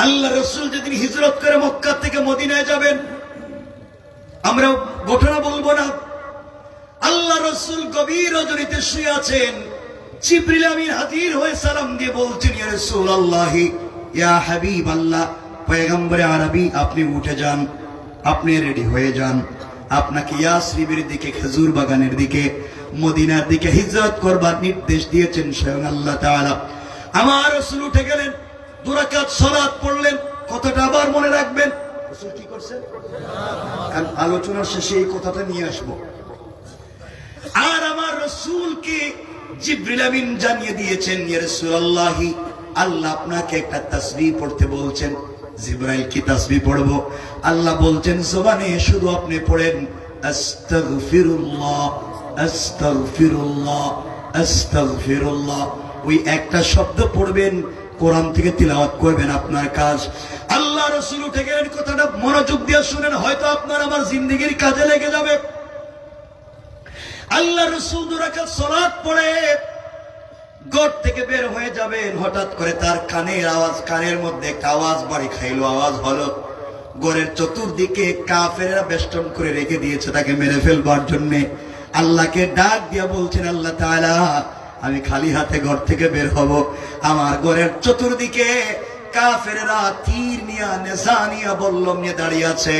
S4: আল্লাহ রসুল যেদিন হিজরত করে মক্কা থেকে মদিনায় যাবেন, আমরা ঘটনা বলবো না। আল্লাহ রসুল গভীর রজনীতে শুয়ে আছেন, জিবরিল আমিন হাজির হয়ে সালাম দিয়ে বলছেন, ইয়া রাসূলুল্লাহ, ইয়া হাবিবাল্লাহ, পয়গম্বরে আরবি, আপনি উঠে যান, আপনি রেডি হয়ে যান, আপনাকে ইয়াসরিবের দিকে, খেজুর বাগানের দিকে, মদিনার দিকে হিজরত করবার নির্দেশ দিয়েছেন স্বয়ং আল্লাহ তাআলা। আমার রাসূল উঠে গেলেন, 2 রাকাত সালাত পড়লেন। কথাটা আবার মনে রাখবেন, রাসূল কি করছেন? আলোচনার শেষে এই কথাটা নিয়ে আসবো। আর আমার রাসূলকে জিবরিল আমিন জানিয়ে দিয়েছেন, ইয়া রাসূলুল্লাহ, আল্লাহ আপনাকে একটা তাসবিহ পড়তে বলছেন। জিবরাইল কি তাসবিহ পড়বো? আল্লাহ বলছেন জবানে শুধু আপনি পড়েন, আস্তাগফিরুল্লাহ, আস্তাগফিরুল্লাহ, আস্তাগফিরুল্লাহ। ওই একটা শব্দ পড়বেন, কোরআন থেকে তিলাওয়াত করবেন, আপনার কাজ। আল্লাহ রাসূল উঠে গেলেন। কথাটা মনোযোগ দিয়ে শুনেন, হয়তো আপনার আমার জিন্দেগির কাজে লেগে যাবে। আল্লাহ রাসূল 2 রাকাত সালাত পড়ে ঘর থেকে বের হয়ে যাবেন, হঠাৎ করে তার কানের মধ্যে একটা আওয়াজ বাড়ি খাইলো। আওয়াজ হলো, ঘরের চতুর্দিকে কাফেররা বেষ্টন করে রেখে দিয়েছে তাকে মেরে ফেলবার জন্য। আল্লাহকে ডাক দিয়া বলছেন, আল্লাহ তাআলা, আমি খালি হাতে ঘর থেকে বের হব, আমার ঘরের চতুর্দিকে কাফেররা তীর নিয়া, নেজা নিয়া, বল্লম নিয়ে দাঁড়িয়ে আছে,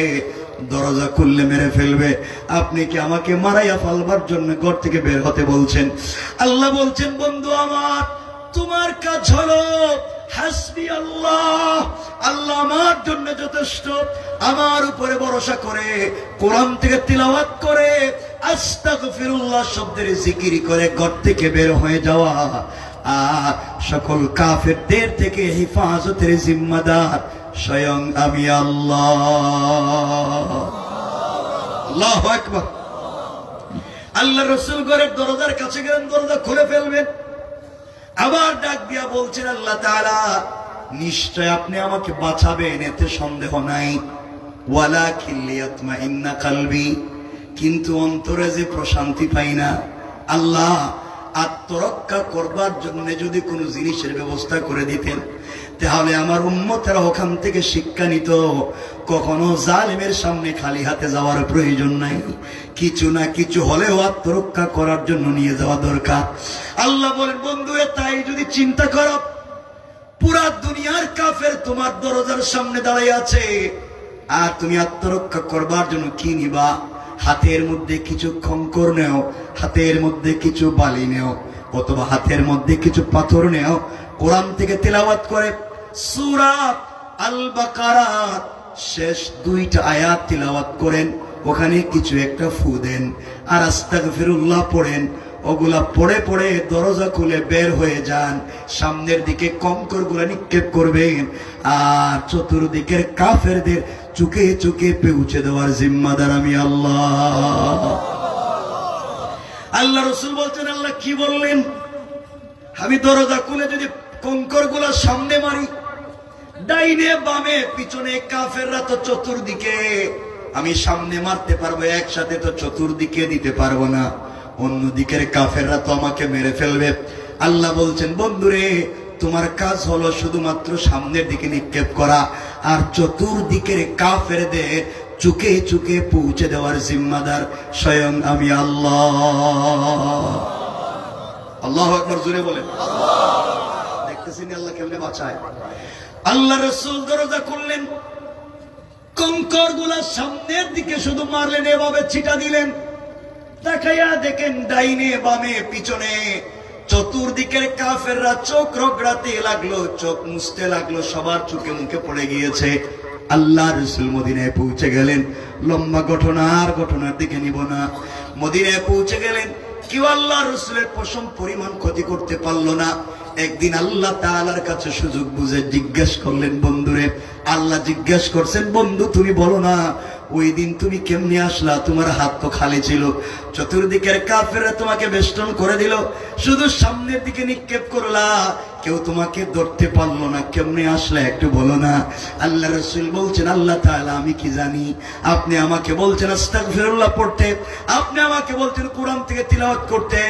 S4: দরজা খুললে মেরে ফেলবে। আপনি কি আমাকে মারাইয়া ফেলবার জন্য ঘর থেকে বের হতে বলছেন? আল্লাহ বলছেন, বন্ধু আমার, তোমার কাজ হলো হাসবি আল্লাহ, আল্লাহ আমার জন্য যথেষ্ট। আমার উপরে ভরসা করে কোরআন থেকে তিলাওয়াত করে আস্তাগফিরুল্লাহ শব্দের জিকির করে ঘর থেকে বের হয়ে যাওয়া। আর সকল কাফেরদের থেকে হেফাজতের জিম্মাদার স্বয়ং আমি আল্লাহ। আল্লাহু আকবার। আল্লাহ রাসূল ঘরের দরজার কাছে গেলেন, দরজা খুলে ফেলবেন। আবার ডাক দিয়া বলছেন, আল্লাহ তাআলা, নিশ্চয় আপনি আমাকে বাঁচাবেন, এতে সন্দেহ নাই। ওয়ালাকিন লিয়াতমাইন্না কলবি, কিন্তু অন্তরে যে প্রশান্তি পাই না। আল্লাহ, আত্মরক্ষা করবার জন্য যদি কোনো জিনিসের ব্যবস্থা করে দিতেন, তাহলে আমার উম্মতেরা ওখান থেকে শিক্ষা নিত, কখনো জালিমের সামনে খালি হাতে যাওয়ার প্রয়োজন নাই, কিছু না কিছু হলেও আত্মরক্ষা করার জন্য নিয়ে যাওয়া দরকার। আল্লাহ বলেন, বন্ধু, তাই যদি চিন্তা করো, পুরা দুনিয়ার কাফের তোমার দরজার সামনে দাঁড়িয়ে আছে, আর তুমি আত্মরক্ষা করবার জন্য কি নিবা? হাতের মধ্যে কিছু খঙ্কর নেও, হাতের মধ্যে কিছু বালি নেও, অথবা হাতের মধ্যে কিছু পাথর নেও। কোরআন থেকে তেলাওয়াত করে সূরা আল বাকারা শেষ 2টা আয়াত তেলাওয়াত করেন, ওখানে কিছু একটা ফু দেন, আর আস্তাগফিরুল্লাহ পড়েন। ওগুলা পড়ে পড়ে দরজা খুলে বের হয়ে যান, সামনের দিকে কঙ্কর গুলা নিক্ষেপ করবেন, আর চতুর্দিকের কাফেরদের চুকে চুকে পৌঁছে দেওয়ার জিম্মাদার আমি আল্লাহ। আল্লাহ রাসূল বলছেন, আল্লাহ কি বললেন? আমি দরজা খুলে যদি কঙ্কর গুলা সামনে মারি, ডাইনে বামে পিছনে কাফেররা তো চতুর্দিকে, আমি সামনে মারতে পারবো, একসাথে তো চতুর্দিকে দিতে পারবো না, অন্যদিকের কাফেররা তো আমাকে মেরে ফেলবে। আল্লাহ বলছেন, বন্ধুরে, তোমার কাজ হলো শুধুমাত্র সামনের দিকে নিক্ষেপ করা, আর চতুর্দিকের কাফেরদের চুকে চুকে পৌঁছে দেওয়ার জিম্মাদার স্বয়ং আমি আল্লাহ। আল্লাহু আকবার, জোরে বলেন। দেখতেছেন আল্লাহ কেমনে বাঁচায়। আল্লাহ রাসূল দরজা খুললেন, কঙ্কর গুলা সামনের দিকে শুধু মারলেন, এভাবে ছিটা দিলেন। তাকাইয়া দেখেন ডাইনে বামে পিছনে চতুর্দিকের কাফেররা চোখ রগড়াতে লাগলো, চোখ মুছতে লাগলো, সবার চোখে মুখে পড়ে গিয়েছে। আল্লাহ রাসূল মদিনায় পৌঁছে গেলেন। লম্বা ঘটনা, আর ঘটনার দিকে নিব না। মদিনায় পৌঁছে গেলেন, কেউ আল্লাহ রাসূলের পশম পরিমাণ ক্ষতি করতে পারলো না। একদিন আল্লাহ তাআলার কাছে সুযোগ বুঝে জিজ্ঞেস করলেন বন্ধুরে, আল্লাহ জিজ্ঞেস করছেন বন্ধু তুমি বলো না ওই দিন তুমি কেমনে আসলা, তোমার হাত তো খালি ছিল, চতুর্দিকের কাফেররা তোমাকে বেষ্টন করে দিল, শুধু সামনের দিকে নিক্ষেপ করলা, কেউ তোমাকে ধরতে পারলো না, কেমনে আসলে একটু বলো না। আল্লাহ রাসূল বলছেন আল্লাহ তাআলা আমি কি জানি, আপনি আমাকে বলছেন আস্তাগফিরুল্লাহ পড়তে, আপনি আমাকে বলছেন কোরআন থেকে তিলাওয়াত করতে,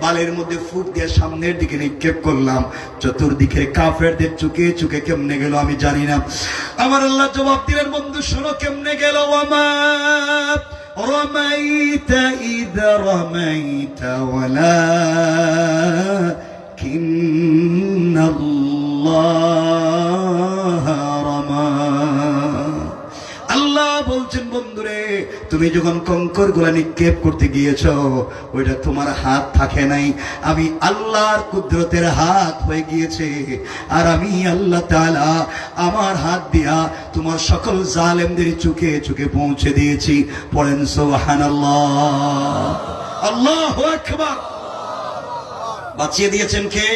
S4: বালের মধ্যে ফুক দিয়ে সামনের দিকে নিক্ষেপ করলাম, চতুর্দিকের কাফেরদের চুকে চুকে কেমনে গেল আমি জানি না। আমার আল্লাহ জবাব দিলেন বন্ধু শোনো কেমনে গেল, ওয়ামা রামাইতা ইদ রামাইতা ওয়ালাকিন্নাল্লাহ রামা। আল্লাহ বলছেন বন্ধুরে তুমি যখন কঙ্কর গুলা নিক্ষেপ করতে গিয়েছো ওইটা তোমার হাত থাকে নাই, আমি আল্লাহর কুদরতের হাত হয়ে গিয়েছে, আর আমি আল্লাহ তাআলা আমার হাত দিয়া তোমার সকল জালেমদের চুকে চুকে পৌঁছে দিয়েছি। পড়েন সুবহানাল্লাহ, আল্লাহু আকবার। বাঁচিয়ে দিয়েছেন কে?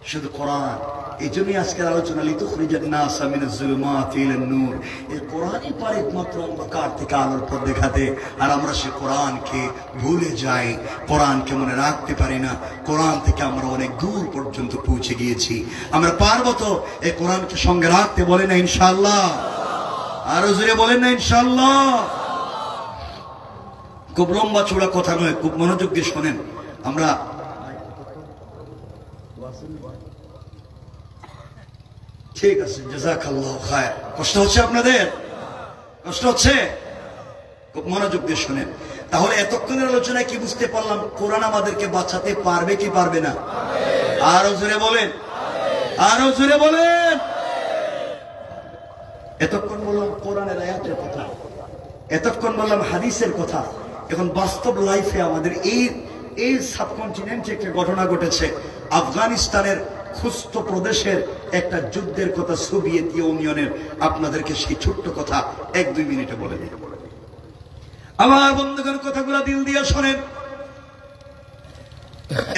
S4: শুধু কোরআন। এই জন্যই আজকের আলোচনা লিতুখরিজান নাস মিনাজ যুলুমাতি ইলান নূর। এই কোরআনই পারে একমাত্র অন্ধকার থেকে আলোর পথ দেখাতে, আর আমরা সে কোরআনকে ভুলে যাই, কোরআনকে মনে রাখতে পারি না। কোরআন থেকে আমরা অনেক দূর পর্যন্ত পৌঁছে গিয়েছি। আমরা পারবো তো এই কোরআনকে সঙ্গে রাখতে? বলে না ইনশাআল্লাহ, আরো জোরে বলেন না ইনশাআল্লাহ। খুব লম্বা চূড়া কথা নয়, খুব মনোযোগ দিয়ে শোনেন। আমরা ঠিক আছে, জাযাকাল্লাহু খায়র। কষ্ট হচ্ছে আপনাদের? কষ্ট হচ্ছে? খুব মনোযোগ দিয়ে শুনেন। তাহলে এতক্ষণের আলোচনায় কি বুঝতে পারলাম? কোরআন আমাদেরকে বাঁচাতে পারবে কি পারবে না? আরো জোরে বলেন, আরো জোরে বলেন। এতক্ষণ বললাম কোরআনের আয়াতের কথা, এতক্ষণ বললাম হাদিসের কথা। এখন বাস্তব লাইফে আমাদের এই সাবকন্টিনেন্টে একটা ঘটনা ঘটেছে। আফগানিস্তানের খুস্ত প্রদেশের একটা যুদ্ধের কথা, সোভিয়েত ইউনিয়নের। আপনাদেরকে সেই ছোট্ট কথা 1-2 মিনিটে বলে দিই। আমার বন্ধুগণ কথাগুলো দিল দিয়ে শোনেন।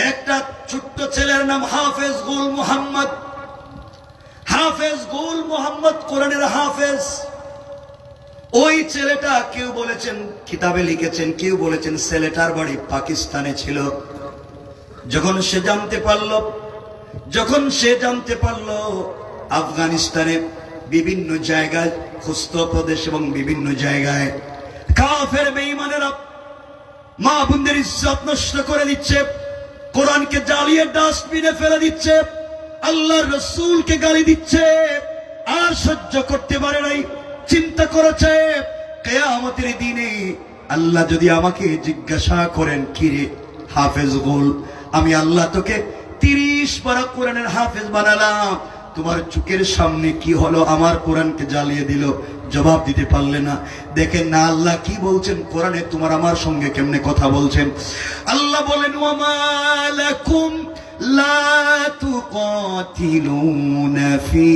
S4: একটা ছোট্ট ছেলের নাম হাফেজ গুল মোহাম্মদ। হাফেজ গুল মোহাম্মদ কোরআনের হাফেজ। ওই ছেলেটা কেউ বলেছেন কিতাবে লিখেছেন, কেউ বলেছেন ছেলেটার বাড়ি পাকিস্তানে ছিল। যখন সে জানতে পারলো আফগানিস্তানে বিভিন্ন জায়গায়, খুস্ত প্রদেশ এবং বিভিন্ন জায়গায় কাফের বেঈমানেরা মা বোনদের ইজ্জত নষ্ট করে দিচ্ছে, কোরআনকে জ্বালিয়ে ডাস্টবিনে ফেলে দিচ্ছে, আল্লাহর রাসূলকে গালি দিচ্ছে, আর সহ্য করতে পারে নাই। চিন্তা করেছে কিয়ামতের দিনে আল্লাহ যদি আমাকে জিজ্ঞাসা করেন, কিরে হাফেজ গুল, আমি আল্লাহ তোকে 30 পারা কোরআনের হাফেজ বানালাম, তোমার চোখের সামনে কি হলো? আমার কোরআনকে জ্বালিয়ে দিল। জবাব দিতে পারলে না। দেখেন না আল্লাহ কি বলছেন কোরআনে, তোমার আমার সঙ্গে কেমনে কথা বলছেন। আল্লাহ বলেন ওয়ামা লাকুম লা তুকাতিলুনা ফি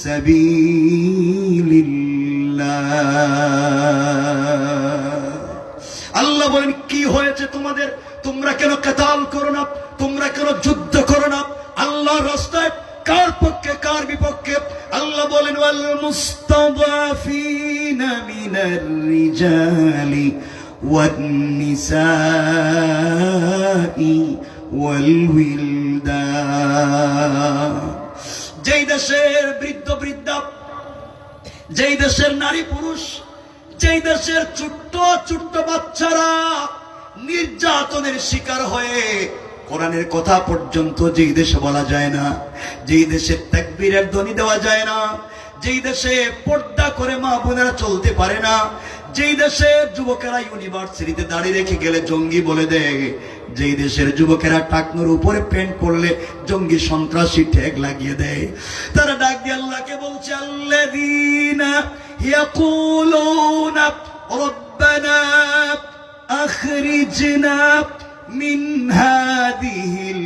S4: সাবিলিল্লাহ। আল্লাহ বলেন কি হয়েছে তোমাদের? তোমরা কেন কিতাল করো না? তোমরা কেন যুদ্ধ করো না আল্লাহর রাস্তায়? কার পক্ষে কার বিপক্ষে? আল্লাহ বলেন ওয়াল মুস্তাদাফিনা মিনার রিজালি ওয়ান নিসাই ওয়াল উইলদান। যেই দেশের বৃদ্ধ বৃদ্ধা, যেই দেশের নারী পুরুষ, যেই দেশের ছোট্ট ছোট্ট বাচ্চারা নির্যাতনের শিকার হয়ে কোরআনের কথা পর্যন্ত যেই দেশে বলা যায় না, যেই দেশে তাকবীরের ধ্বনি দেওয়া যায় না, যেই দেশে পর্দা করে মা বোনেরা চলতে পারে না, যেই দেশে যুবকেরা ইউনিভার্সিটিতে দাঁড়িয়ে রেখে গেলে জঙ্গি বলে দেয়, যেই দেশের যুবকেরা টাকনোর উপরে প্যান্ট পরলে জঙ্গি সন্ত্রাসী ট্যাগ লাগিয়ে দেয়, তারা ডাক দিয়ে আল্লাহকে বলছে আল্লাযীনা ইয়াকুলুনা রব্বানা আখরিজনা মিন হাদিহিল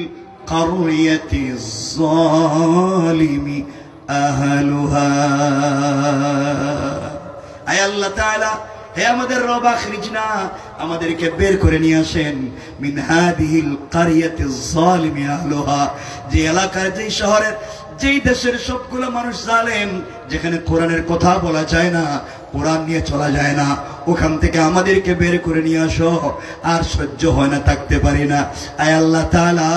S4: কারয়াতিজ যালিমি আহলুহা। আয় আল্লাহ তাআলা, হে আমাদের রব আখরিজনা, আমাদেরকে বের করে নিয়ে আসেন মিন হাদিহিল কারিয়াতিজ যালিমি আহলুহা, যে এলাকার, যে শহরের, যেই দেশের সবগুলো মানুষ জালেম, যেখানে কোরআনের কথা বলা যায় না, কোরআন নিয়ে চলা যায় না, ওখান থেকে আমাদেরকে বের করে নিয়ে আসো। আর সহ্য হয় না, থাকতে পারি না। আয় আল্লাহ তাআলা,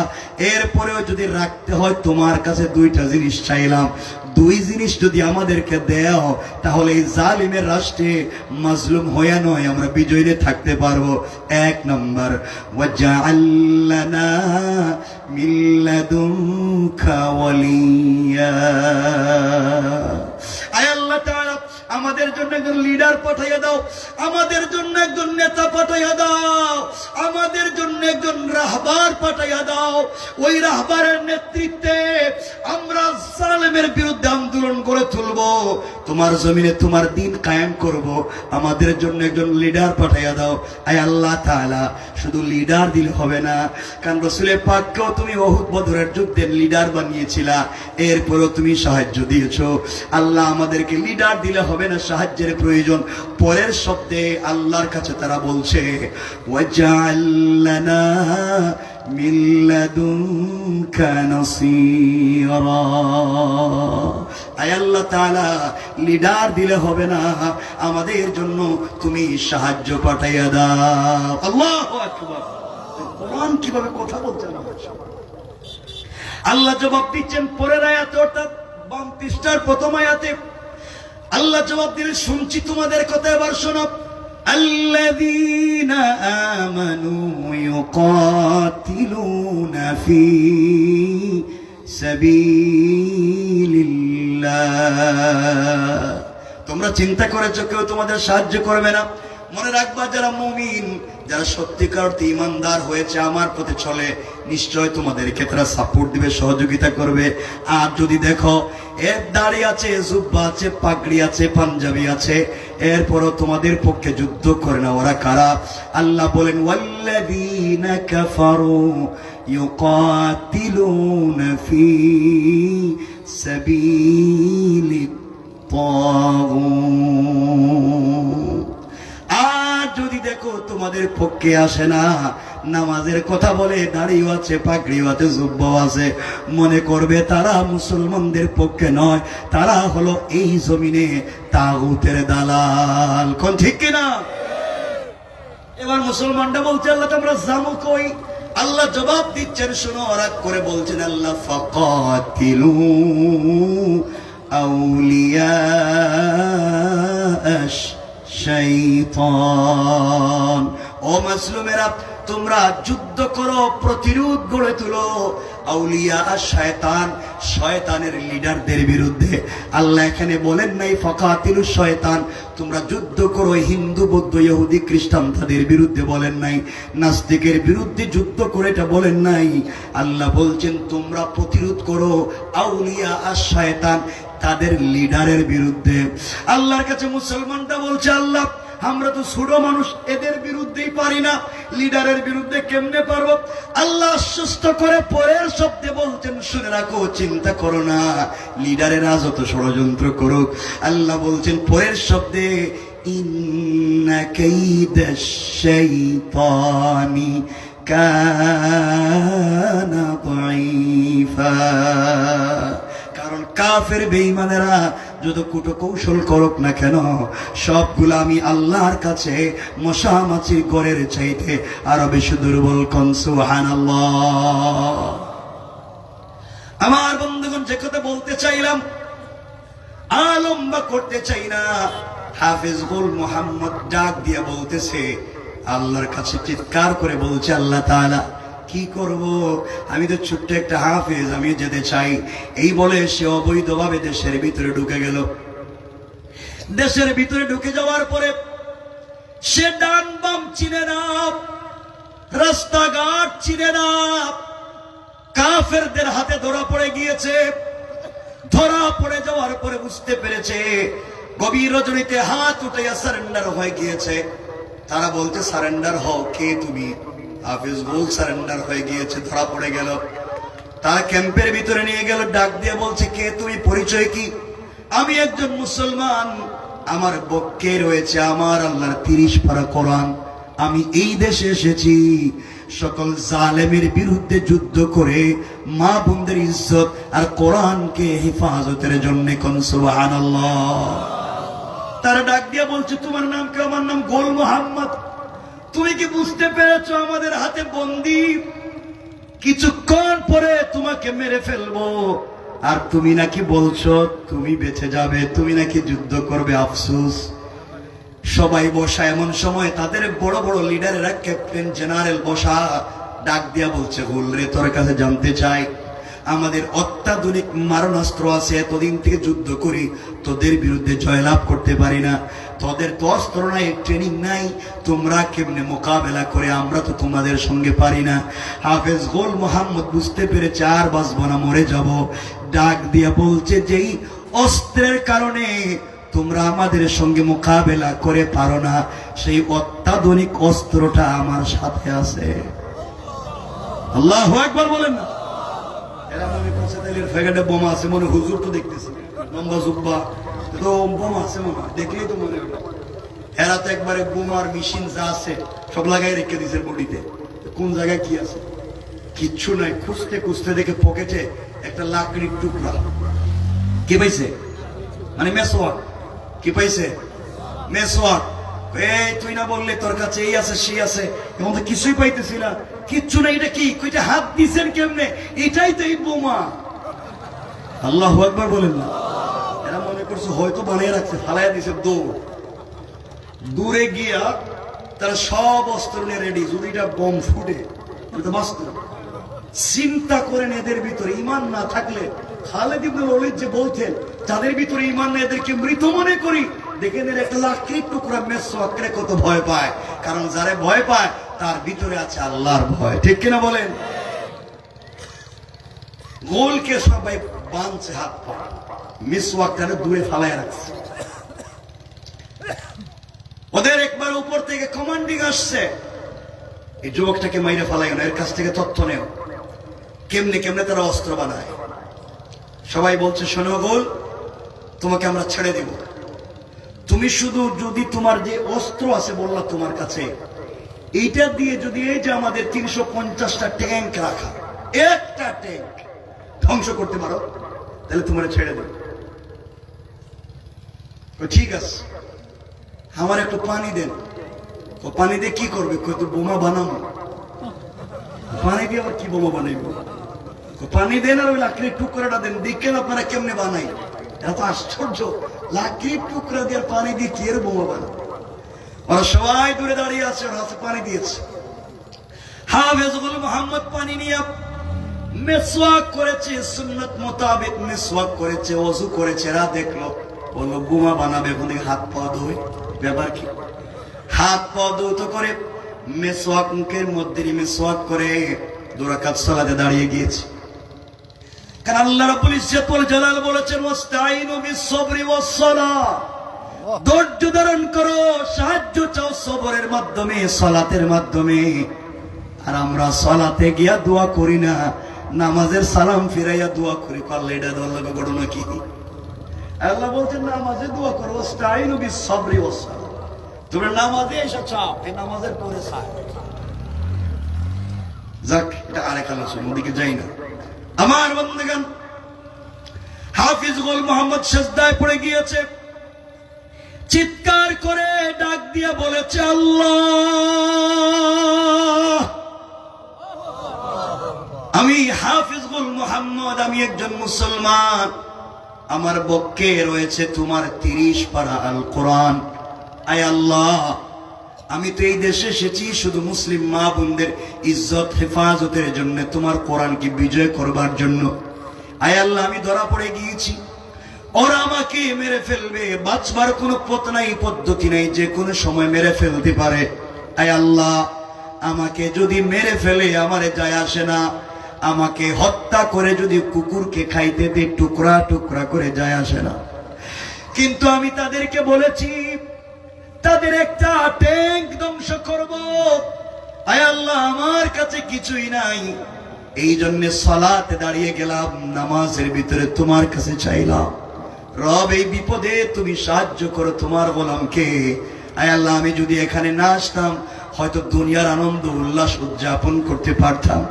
S4: এরপরেও যদি রাখতে হয় তোমার কাছে দুইটা জিনিস চাইলাম, দুই জিনিস যদি আমাদেরকে দেও, তাহলে এই জালিমের রাষ্ট্রে মাজলুম হইয়া নয়, আমরা বিজয়ী থাকতে পারবো। এক নম্বর, ওয়াজআল লানা মিন লাদুনকা ওয়ালিয়া। আয় আল্লাহ তাআলা, আমাদের জন্য একজন লিডার পাঠাইয়া দাও, আমাদের জন্য একজন নেতা পাঠাইয়া দাও, আমাদের জন্য একজন রাহবার পাঠাইয়া দাও। ওই রাহবারের নেতৃত্বে আমরা জালেমের বিরুদ্ধে আন্দোলন করে তুলবো, তোমার জমিনে তোমার দিন কায়েম করব। আমাদের জন্য একজন লিডার পাঠাইয়া দাও। আয় আল্লাহ তাআলা, শুধু লিডার দিলে হবে না, কারণ রাসূলের পাককেও তুমি উহুদ বদরের যুদ্ধের লিডার বানিয়েছিলা, এরপরও তুমি সাহায্য দিয়েছো। আল্লাহ, আমাদেরকে লিডার দিলে হবে না, সাহায্যের প্রয়োজন। পরের শব্দে আল্লাহর কাছে তারা বলছে, ওয়াজআল লানা মিন লাদুনকা নাসীরা। আয় আল্লাহ তাআলা, লিডার দিলে হবে না, আমাদের জন্য তুমি সাহায্য পাঠাইয়া দাও। আল্লাহু আকবার। কোরআন কিভাবে কথা বলছে না, আল্লাহ জবাব দিচ্ছেন পরের আয়াতে, অর্থাৎ বাম পৃষ্ঠার প্রথম আয়াতে আল্লাহ জবাব দিলেন, শুনছি তোমাদের কথা, এবার শোনো। আল্লাযীনা আমানু ইউকাতিলুনা ফি সাবিলিল্লাহ। তোমরা চিন্তা করেছো কেউ তোমাদের সাহায্য করবে না? মনে রাখবা, যারা মুমিন, যারা সত্যিকার অর্থে ইমানদার হয়েছে, আমার পথে চলে, নিশ্চয় তোমাদেরকে তারা সাপোর্ট দিবে, সহযোগিতা করবে। আর যদি দেখো এর দাড়ি আছে, জুব্বা আছে, পাগড়ি আছে, পাঞ্জাবি আছে, এরপরও তোমাদের পক্ষে যুদ্ধ করে না, ওরা কারা? আল্লাহ বলেন, ওয়াল্লাযীনা কাফারু ইউকাতিলুনা ফি সাবিলিত তাগুত। আর যদি দেখো তোমাদের পক্ষে আসে না, নামাজের কথা বলে, দাড়িও আছে, পাগড়িও আছে, জুব্বাও আছে, মনে করবে তারা মুসলমানদের পক্ষে নয়, তারা হলো এই জমিনে তাগুতের দালাল। কোন ঠিক কিনা? এবার মুসলমানরা বলছে, আল্লাহ তোমরা জানো কই? আল্লাহ জবাব দিচ্ছেন, শোনো। রাগ করে বলছেন আল্লাহ, ফাকাতিলু আউলিয়া শাইতান। ও মাসলুমেরা, তোমরা যুদ্ধ করো, প্রতিরোধ গড়ে তুলো আউলিয়া আর শয়তান, শয়তানের লিডারদের বিরুদ্ধে। আল্লাহ এখানে বলেন নাই ফাকাতিলু শয়তান, তোমরা যুদ্ধ করো হিন্দু, বৌদ্ধ, ইহুদি, খ্রিস্টান তাদের বিরুদ্ধে বলেন নাই, নাস্তিকের বিরুদ্ধে যুদ্ধ করে এটা বলেন নাই। আল্লাহ বলছেন তোমরা প্রতিরোধ করো আউলিয়া আর শয়তান, তাদের লিডারের বিরুদ্ধে। আল্লাহর কাছে মুসলমানটা বলছে, আল্লাহ আমরা তো ছোট মানুষ, এদের বিরুদ্ধেই পারি না, লিডারের বিরুদ্ধে কেমনে পারবো? আল্লাহ আশ্বস্ত করে পরের শব্দে বলছেন, শুনে রাখো, চিন্তা করো না, লিডারেরা যত ষড়যন্ত্র করুক, আল্লাহ বলছেন পরের শব্দে, ইন্না কাইদাশ শাইতানি কানা দাঈফা। কারণ কাফের বেঈমানেরা যত কুটো কৌশল করুক না কেন, সবগুলো আমি আল্লাহর কাছে মশা মাছির গড়ের চাইতে আরো বেশি দুর্বল। কোন সুবহানাল্লাহ। আমার বন্ধুগণ, যে কথা বলতে চাইলাম, লম্বা করতে চাই না, হাফেজ গোল মোহাম্মদ ডাক দিয়ে বলতেছে, আল্লাহর কাছে চিৎকার করে বলছে, আল্লাহ তাআলা কি করব? আমি তো ছোট্ট একটা হাফেজ, আমি যেতে চাই। এই বলে সে অবৈধভাবে দেশের ভিতরে ঢুকে গেল। দেশের ভিতরে ঢুকে যাওয়ার পরে সে ডান বাম চিনে না, রাস্তাঘাট চিনে না, কাফেরদের হাতে ধরা পড়ে গিয়েছে। ধরা পড়ে যাওয়ার পরে বুঝতে পেরেছে, গভীর রজনীতে হাত উঠাইয়া সারেন্ডার হয়ে গিয়েছে। তারা বলছে, সারেন্ডার হও। কে তুমি? হাফিজ গোল সারেন্ডার হয়ে গিয়েছে, ধরা পড়ে গেল। তারা ক্যাম্পের ভিতরে নিয়ে গেল, ডাক দিয়ে বলছে, কে তুমি? পরিচয় কি? আমি একজন মুসলমান, আমার পক্ষে রয়েছে আমার আল্লাহর 30 পারা কোরআন। আমি এই দেশে এসেছি সকল জালেমের বিরুদ্ধে যুদ্ধ করে মা বোনদের ইজ্জত আর কোরআনকে হেফাজতের জন্য। কোন সুবহানাল্লাহ। তারা ডাক দিয়া বলছে, তোমার নাম কি? আমার নাম গোল মোহাম্মদ। তুমি কি বুঝতে পেরেছো আমাদের হাতে বন্দী, কিছুক্ষণ পরে তোমাকে মেরে ফেলবো, আর তুমি নাকি বলছো তুমি বেঁচে যাবে, তুমি নাকি যুদ্ধ করবে? আফসোস। সবাই বসা, এমন সময় তাদের বড় বড় লিডারেরা, ক্যাপ্টেন জেনারেল বসা, ডাক দিয়া বলছে, গোল রে, তোর কাছে জানতে চাই, আমাদের অত্যাধুনিক মারণাস্ত্র আছে, এতদিন থেকে যুদ্ধ করি, তোদের বিরুদ্ধে জয়লাভ করতে পারি না, তোদের তো অস্ত্র নাই, ট্রেনিং নাই, তোমরা কেমনে মোকাবেলা করে? আমরা তো তোমাদের সঙ্গে পারি না। হাফেজ গোল মোহাম্মদ বুঝতে পেরেছে আর বাঁচবো না, মরে যাব। ডাক দিয়া বলছে, যেই অস্ত্রের কারণে তোমরা আমাদের সঙ্গে মোকাবেলা করে পারো না, সেই অত্যাধুনিক অস্ত্রটা আমার সাথে আছে। আল্লাহু আকবার বলেন না? এরা মনে করছে তাইলে ফ্যাকেটে বোমা আছে, মনে হুজুর তো দেখতেছি লম্বা জুব্বা, তো বোমা আছে, বোমা দেখলেই তো মনে হয়। এরা তো একবারে বোমার মেশিন যা আছে সব লাগাই রেখে দিছে বডিতে, কোন জায়গায় কি আছে কিচ্ছু নাই। খুঁজতে খুঁজতে দেখে পকেটে একটা লাকড়ির টুকরা। কে পাইছে? মানে মেসওয়াক। কি পাইছে? মেসওয়াক। এই তুই না বললে তোর কাছে এই আছে সেই আছে, এখন তো কিছুই পাইতেছি না। কিচ্ছু না। এটা কি? কইটা হাত দিছেন কেমনে? এটাই তো এই বোমা। আল্লাহু আকবার বলেন না? এরা মনে করছে হয়তো বানিয়ে রাখছে, ফালাইয়া দিছে। দূরে গিয়া তারা সব অস্ত্র নিয়ে রেডি, যদি এটা বোম ফুটে তো বাঁচত। চিন্তা করেন, এদের ভিতরে ইমান না থাকলে, খালিদ ইবনে ওলীদ যে বলতেন যাদের ভিতরে ইমান নেই এদেরকে মৃত মনে করি, দেখেন এর একটা লাকড়ির টুকরা মেসওয়াকরে কত ভয় পায়। কারণ যারে ভয় পায় তার ভিতরে আছে আল্লাহর ভয়। ঠিক কিনা বলেন? গোলকে সবাই বাঁধছে হাত পা, মেসওয়াকটারে দূরে ফালায় রাখছে। ওদের একবার উপর থেকে কমান্ডিং আসছে, এই যুবকটাকে মাইরে ফালাই না, এর কাছ থেকে তথ্য নেও কেমনে কেমনে তারা অস্ত্র বানায়। সবাই বলছে, শোনো গোল, তোমাকে আমরা ছেড়ে দেব, তুমি শুধু যদি তোমার যে অস্ত্র আছে বললা তোমার কাছে, এইটা দিয়ে যদি এই যে আমাদের 350টা ট্যাঙ্ক রাখা, একটা ট্যাঙ্ক ধ্বংস করতে পারো, তাহলে তোমার ছেড়ে দেব। ঠিক আছে, আমার একটু পানি দেন। পানি দিয়ে কি করবে? তো বোমা বানাবো। পানি দিয়ে আবার কি বোমা বানাইব? পানি দেন আর ওই লাকড়ির টুকরাটা দেন, দেখেন আপনারা কেমনে বানাই। এত আশ্চর্য, লাকড়ির টুকরা দিয়ে পানি দিয়ে কি এর বোমা বানাবো? ওরা সবাই দূরে দাঁড়িয়ে আছে, ওর হাতে পানি দিয়েছে। হাফেজ গোল মোহাম্মদ পানি নিয়ে মেসওয়াক করেছে, সুন্নত মোতাবেক মেসওয়াক করেছে, ওযু করেছে। এরা দেখলো, বললো বোমা বানাবে, এখন থেকে হাত পা ধোয়। ব্যাপার কি? হাত পা ধৌত করে মেসওয়াক মুখের মধ্যে মেসওয়াক করে 2 রাকাত সালাতে দাঁড়িয়ে গিয়েছে। কারণ আল্লাহ রাব্বুল ইজ্জত ওয়াল জালাল বলেছেন, ওয়াস্তাইনু বিস-সাবরি ওয়াস-সালাহ, ধৈর্য ধারণ করো, সাহায্য চাও সবরের মাধ্যমে, সালাতের মাধ্যমে। আর আমরা সালাতে গিয়া দোয়া করি না, নামাজের সালাম ফিরাইয়া দোয়া করি। পারলে এটা আল্লাহ ঘটনা কি? আল্লাহ বলছেন নামাজে দোয়া করো, ওয়াস্তাইনু বিস-সাবরি ওয়াস-সালাহ। তুমি নামাজে এসে চাও, এই নামাজের পরে চাও। যাক, এটা আরেক আলোচনা, ওদিকে যাই না। আমার বন্ধুগণ, হাফিজ গোল মোহাম্মদ সিজদায় পড়ে গিয়েছে, চিৎকার করে ডাক দিয়ে বলেছে, আল্লাহ, আমি হাফিজ গোল মোহাম্মদ, আমি একজন মুসলমান, আমার পক্ষে রয়েছে তোমার 30 পারা আল কোরআন। আয় আল্লাহ, আমি তো এই দেশে এসেছি শুধু মুসলিম মা বোনদের ইজ্জত হেফাজতের জন্য, তোমার কোরআনকে বিজয় করবার জন্য। আয় আল্লাহ, আমি ধরা পড়ে গিয়েছি, ওরা আমাকে মেরে ফেলবে, বাঁচবার কোনো পথ নাই, পদ্ধতি নাই, যে কোনো সময় মেরে ফেলতে পারে। আয় আল্লাহ, আমাকে যদি মেরে ফেলে আমারে যায় আসে না, আমাকে হত্যা করে যদি কুকুরকে খাইতে দে টুকরা টুকরা করে যায় আসে না। কিন্তু আমি তাদেরকে বলেছি তাদের একটা ট্যাঙ্ক ধ্বংস করব। আয় আল্লাহ, আমার কাছে কিছুই নাই, এই জন্য সালাতে দাঁড়িয়ে গেলাম, নামাজের ভিতরে তোমার কাছে চাইলাম, রব এই বিপদে তুমি সাহায্য করো তোমার গোলামকে। আয় আল্লাহ, আমি যদি এখানে না আসতাম হয়তো দুনিয়ার আনন্দ উল্লাস উদযাপন করতে পারতাম।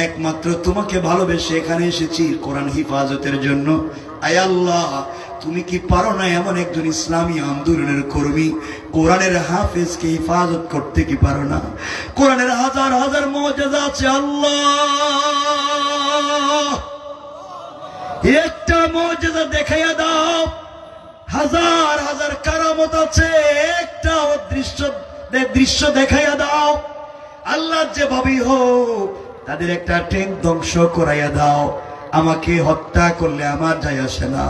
S4: একমাত্র তোমাকে ভালোবেসে এখানে এসেছি কোরআন হিফাজতের জন্য। আয় আল্লাহ, তুমি কি পারো না এমন একজন ইসলামী আন্দোলনের কর্মী, কোরআনের হাফেজকে হিফাজত করতে কি পারো না? কোরআনের হাজার হাজার মুআজিজা আছে আল্লাহ, একটা মুআজিজা দেখাইয়া দাও। হাজার হাজার কারামত আছে, একটা দৃশ্য দেখাইয়া দাও। আল্লাহ যেভাবেই হোক তাদের একটা ট্যাঙ্ক ধ্বংস করাইয়া দাও। আমাকে হত্যা করলে আমার যায় আসে না,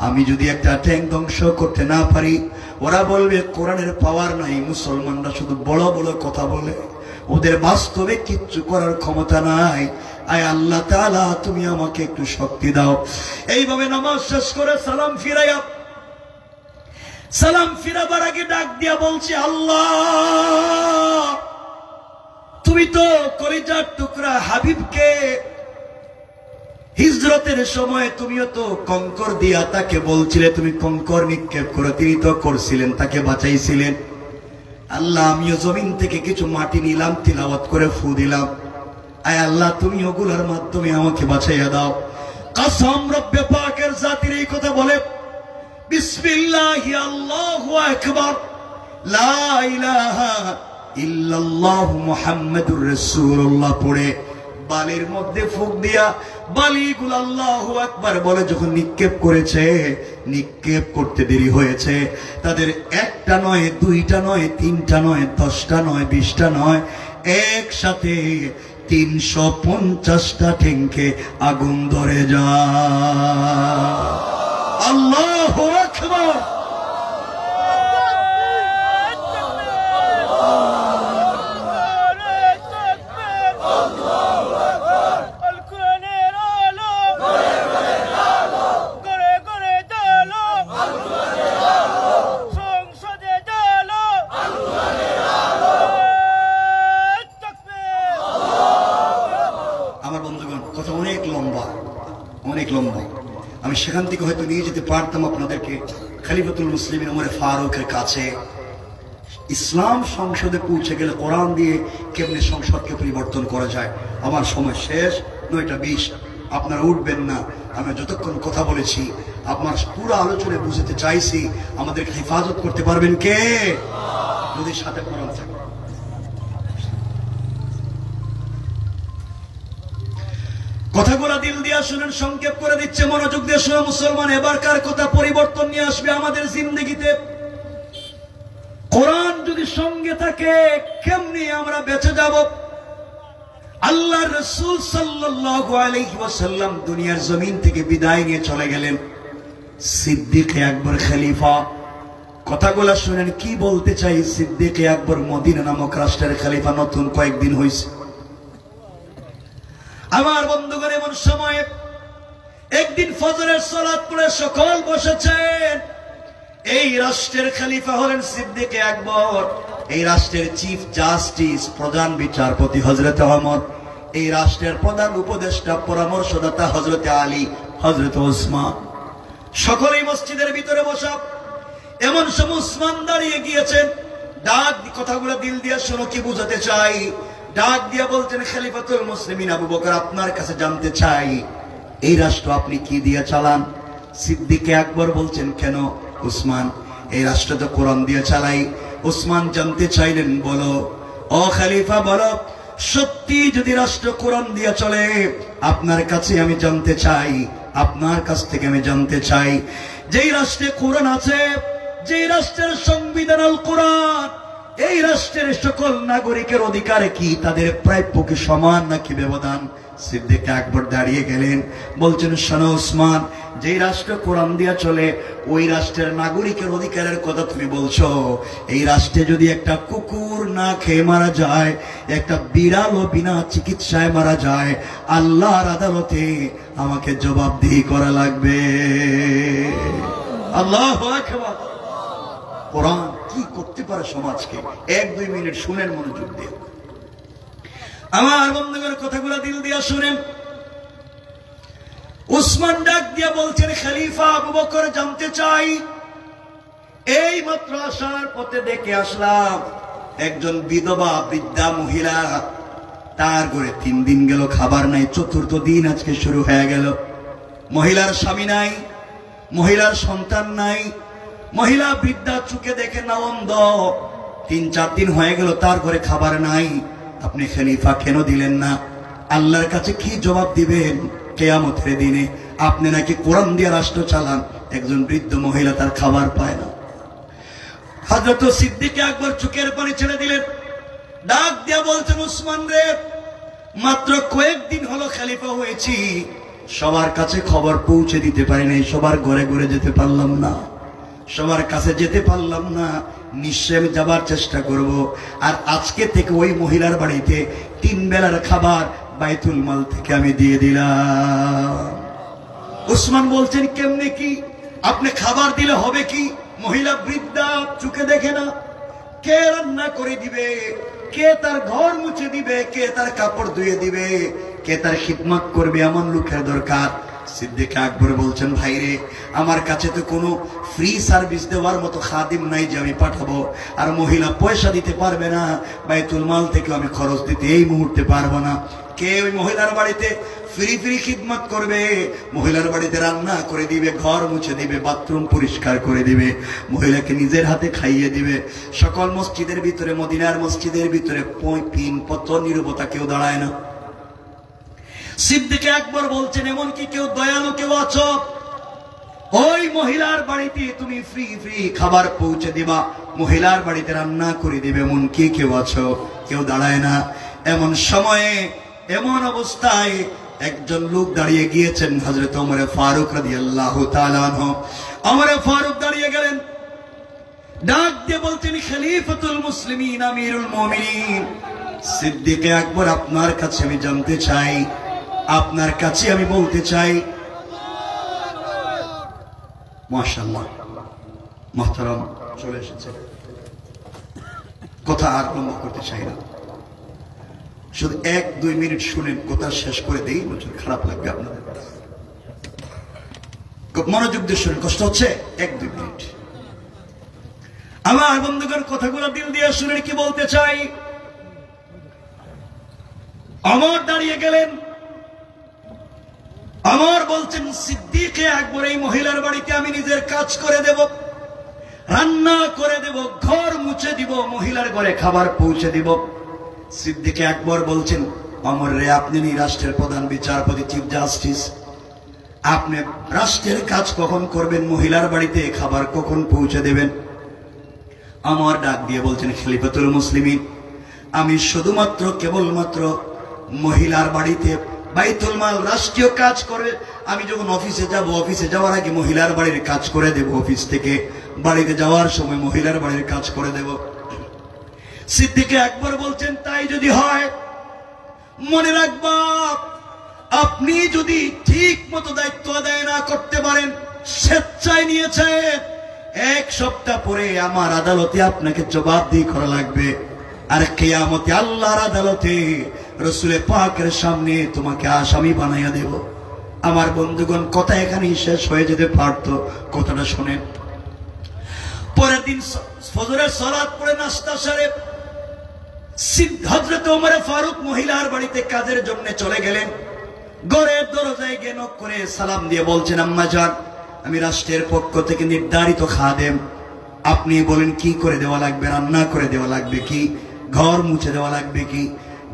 S4: আমি যদি একটা ট্যাঙ্ক ধ্বংস করতে না পারি ওরা বলবে কোরআনের পাওয়ার নাই, মুসলমানরা শুধু বড় বড় কথা বলে, ওদের বাস্তবে কিচ্ছু করার ক্ষমতা নাই। আয় আল্লাহ তাআলা, তুমি আমাকে একটু শক্তি দাও। এইভাবে নামাজ শেষ করে সালাম ফিরাবার আগে ডাক দিয়া বলছি, আল্লাহ তুমি তো কলিজার টুকরা হাবিবকে হিজরতের সময় তুমিও তো কঙ্কর দিয়া তাকে বলছিলে তুমি কঙ্কর নিক্ষেপ করো, তিনি তো করছিলেন, তাকে বাঁচাইছিলেন। আল্লাহ, আমিও জমিন থেকে কিছু মাটি নিলাম, তিলাওয়াত করে ফু দিলাম। আয় আল্লাহ, তুমি ওগুলোর মাধ্যমে আমাকে বাঁচাইয়া দাও। কসম রব্বে পাকের জাতির এই কথা বলে বিসমিল্লাহি আল্লাহু আকবার, লা ইলাহা ইল্লাল্লাহ মুহাম্মাদুর রাসূলুল্লাহ পড়ে বালির মধ্যে ফুঁক দিয়া বালিগুলো আল্লাহু আকবার বলে যখন নিক্ষেপ করেছে, নিক্ষেপ করতে দেরি হয়েছে। তাদের একটা নয়, দুইটা নয়, তিনটা নয়, 10টা নয়, 20টা নয়, একসাথে 350টা ট্যাঙ্কে আগুন ধরে যায়। আল্লাহু আকবার। আমি সেখান থেকে হয়তো নিয়ে যেতে পারতাম আপনাদেরকে খলিফাতুল মুসলিমিন ওমর ফারুকের কাছে। ইসলাম সংসদে পৌঁছে গেলে কোরআন দিয়ে কেমনে সংসদকে পরিবর্তন করা যায়। আমার সময় শেষ, 9:20। আপনারা উঠবেন না, আমি যতক্ষণ কথা বলেছি আপনার পুরো আলোচনা বুঝতে চাইছি। আমাদেরকে হেফাজত করতে পারবেন কে? যদি সাথে কোরআন থাকে। কথাগুলো দিল দিয়া শুনেন, সংক্ষেপ করে দিচ্ছে, মনোযোগ দিয়ে শুনে মুসলমান। এবারকার কথা পরিবর্তন নিয়ে আসবে আমাদের জিন্দেগিতে। কোরআন যদি সঙ্গে থাকে কেমনি আমরা বেঁচে যাব? আল্লাহর রাসূল সাল্লাল্লাহু আলাইহি ওয়াসাল্লাম দুনিয়ার জমিন থেকে বিদায় নিয়ে চলে গেলেন। সিদ্দিক আকবর খলিফা। কথাগুলো শুনেন কি বলতে চাই। সিদ্দিক আকবর মদিনা নামক রাষ্ট্রের খলিফা নতুন কয়েকদিন হয়েছে। আমার বন্ধুগণ, এমন সময় একদিন ফজরের সালাত পড়ে সকল বসেছেন। এই রাষ্ট্রের খলিফা হলেন সিদ্দিক আকবর, এই রাষ্ট্রের চিফ জাস্টিস প্রধান বিচারপতি হযরত ওমর, এই রাষ্ট্রের প্রধান উপদেষ্টা পরামর্শদাতা হযরত আলী, হযরত ওসমান, সকলেই মসজিদের ভিতরে বসা। এমন সময় ওসমান দাঁড়িয়ে গিয়েছেন। ডাক কথাগুলো দিল দিয়ে শোনো, কি বুঝাতে চাই। ডাক দিয়ে বলছেন, খলিফাতুল মুসলিমিন আবু বকর, আপনার কাছে জানতে চাই এই রাষ্ট্র আপনি কি দিয়ে চালান? সিদ্দিক আকবর বলছেন, কেন উসমান? এই রাষ্ট্র তো কোরআন দিয়ে চালাই। উসমান জানতে চাইলেন, বলো ও খলিফা, বলো সত্যি যদি রাষ্ট্র কোরআন দিয়ে চলে, আপনার কাছে আমি জানতে চাই, আপনার কাছ থেকে আমি জানতে চাই, যেই রাষ্ট্রে কোরআন আছে, যেই রাষ্ট্রের সংবিধান আল কোরআন, এই রাষ্ট্রের সকল নাগরিকের অধিকার কি? তাদের প্রাপ্য কি সমান নাকি ব্যবধান? সিদ্দিক আকবর দাঁড়িয়ে গেলেন, বলছেন, শোনো উসমান, যেই রাষ্ট্র কোরআন দিয়া চলে ওই রাষ্ট্রের নাগরিকের অধিকারের কথা তুমি বলছো। এই রাষ্ট্রে যদি একটা কুকুর না খেয়ে মারা যায়, একটা বিড়ালও বিনা চিকিৎসায় মারা যায়, আল্লাহর আদালতে আমাকে জবাবদিহি করা লাগবে। আল্লাহু আকবার। কোরআন কি করতে পারে সমাজকে? 1-2 মিনিট শুনেন মনোযোগ দিয়ে। আমার বন্ধুগণ, কথাগুলো দিল দিয়া শুনেন। উসমান ডাক দিয়ে বলছেন, খলিফা আবু বকর, জানতে চাই, এই মাত্র আসার পথে দেখে আসলাম একজন বিধবা বৃদ্ধা মহিলা, তার ঘরে 3 দিন গেল খাবার নাই, 4th দিন আজকে শুরু হয়ে গেল। মহিলার স্বামী নাই, মহিলার সন্তান নাই, মহিলা বৃদ্ধা, চোখে দেখে না, অন্ধ। 3-4 দিন হয়ে গেল তার ঘরে খাবার নাই। আপনি খলিফা কেন দিলেন না? আল্লাহর কাছে কি জবাব দিবেন কিয়ামতের দিনে? আপনি নাকি কোরআন দিয়ে রাষ্ট্র চালান, একজন বৃদ্ধ মহিলা তার খাবার পায় না। হযরত সিদ্দিক আকবর চোখের পানি ছেড়ে দিলেন, ডাক দিয়া বলছেন, উসমান রে, মাত্র কয়েকদিন হলো খলিফা হয়েছি, সবার কাছে খবর পৌঁছে দিতে পারি নাই, সবার ঘরে ঘরে যেতে পারলাম না, সবার কাছে যেতে পারলাম না। নিশ্চয় আমি যাবার চেষ্টা করব। আর আজকে থেকে ওই মহিলার বাড়িতে 3 বেলার খাবার বাইতুল মাল থেকে আমি দিয়ে দিলাম। উসমান বলছেন, কেমনে কি? আপনি খাবার দিলে হবে কি? মহিলা বৃদ্ধা, চোখে দেখে না, কে রান্না করে দিবে, কে তার ঘর মুছে দিবে, কে তার কাপড় ধুয়ে দিবে, কে তার খিদমত করবে? এমন লোকের দরকার। সিদ্দিক আকবর বলছেন, ভাই রে, আমার কাছে তো কোনো ফ্রি সার্ভিস দেওয়ার মতো খাদিম নাই যে আমি পাঠাবো, আর মহিলা পয়সা দিতে পারবে না, বাইতুল মাল থেকে আমি খরচ দিতে এই মুহূর্তে পারবো না। কে ওই মহিলার বাড়িতে ফ্রি খিদমত করবে? মহিলার বাড়িতে রান্না করে দিবে, ঘর মুছে দিবে, বাথরুম পরিষ্কার করে দিবে, মহিলাকে নিজের হাতে খাইয়ে দিবে। সকল মসজিদের ভিতরে, মদিনার মসজিদের ভিতরে 5 পত্র নীরবতা, কেউ দাঁড়ায় না। সিদ্দিক আকবর বলছেন, এমন কি কেউ দয়ালু কেউ আছো? ওই মহিলার বাড়িতে তুমি ফ্রি খাবার পৌঁছে দিবা, মহিলার বাড়িতে রান্না করে দিবে, এমন কি কেউ আছো? কেউ দাঁড়ায় না। এমন সময়ে, এমন অবস্থায় একজন লোক দাঁড়িয়ে গিয়েছেন, হযরত ওমর ফারুক রাদিয়াল্লাহু তাআলা আনহু। ওমর ফারুক দাঁড়িয়ে গেলেন, ডাক দিয়ে বলছেন, খলিফাতুল মুসলিমিন, আমিরুল মুমিনিন সিদ্দিক আকবর, আপনার কাছে আমি জানতে চাই, আপনার কাছে আমি বলতে চাই। মাশাআল্লাহ, মুহতারাম চলে এসেছে, কথা আর লম্বা করতে চাই না, শুধু 1-2 মিনিট শুনেন, কথা শেষ করে দেই, নজর খারাপ লাগবে আপনাদের। খুব মনোযোগ দিয়ে শুনেন, কষ্ট হচ্ছে? 1-2 মিনিট আমার বন্ধুগণ, কথাগুলো দিল দিয়ে শুনেন কি বলতে চাই। ওমর দাঁড়িয়ে গেলেন, ওমর বলছেন, সিদ্দিক আকবর, এই মহিলার বাড়িতে আমি নিজের কাজ করে দেব, রান্না করে দেব, ঘর মুছে দিব, মহিলার ঘরে খাবার পৌঁছে দিব। সিদ্দিক আকবর বলছেন, ওমর রে, আপনি রাষ্ট্রের প্রধান বিচারপতি, চিফ জাস্টিস, আপনি রাষ্ট্রের কাজ কখন করবেন? মহিলার বাড়িতে খাবার কখন পৌঁছে দেবেন? ওমর ডাক দিয়ে বলছেন, খলিফাতুল মুসলিমিন, আমি শুধুমাত্র কেবলমাত্র মহিলার বাড়িতে বাইতুল মাল, রাষ্ট্রীয় কাজ করে, আমি যখন অফিসে যাব, অফিসে যাওয়ার আগে মহিলার বাড়ির কাজ করে দেব, অফিস থেকে বাড়িতে যাওয়ার সময় মহিলার বাড়ির কাজ করে দেব। সিদ্দিক আকবর বলছেন, তাই যদি হয়, মনে রাখবা, আপনি যদি ঠিক মতো দায়িত্ব আদায় না করতে পারেন, স্বেচ্ছায় নিয়েছেন, 1 সপ্তাহ পরে আমার আদালতে আপনাকে জবাবদিহি করা লাগবে, আর কিয়ামতে আল্লাহর আদালতে রাসূল পাকের সামনে তোমাকে আসামি বানাইয়া দেব। আমার বন্ধুগণ, কথা এখানেই শেষ হয়ে যেতে পারত, কথাটা শুনেন। পরের দিন ফজরের সালাত পড়ে নাস্তা সেরে হযরত ওমর ফারুক মহিলার বাড়িতে কাজের জন্য চলে গেলেন। ঘরের দরজায় গিয়ে নক করে সালাম দিয়ে বলছেন, আম্মা জান, আমি রাষ্ট্রের পক্ষ থেকে নির্ধারিত খাদেম, আপনি বলেন কি করে দেওয়া লাগবে? রান্না করে দেওয়া লাগবে কি? ঘর মুছে দেওয়া লাগবে কি?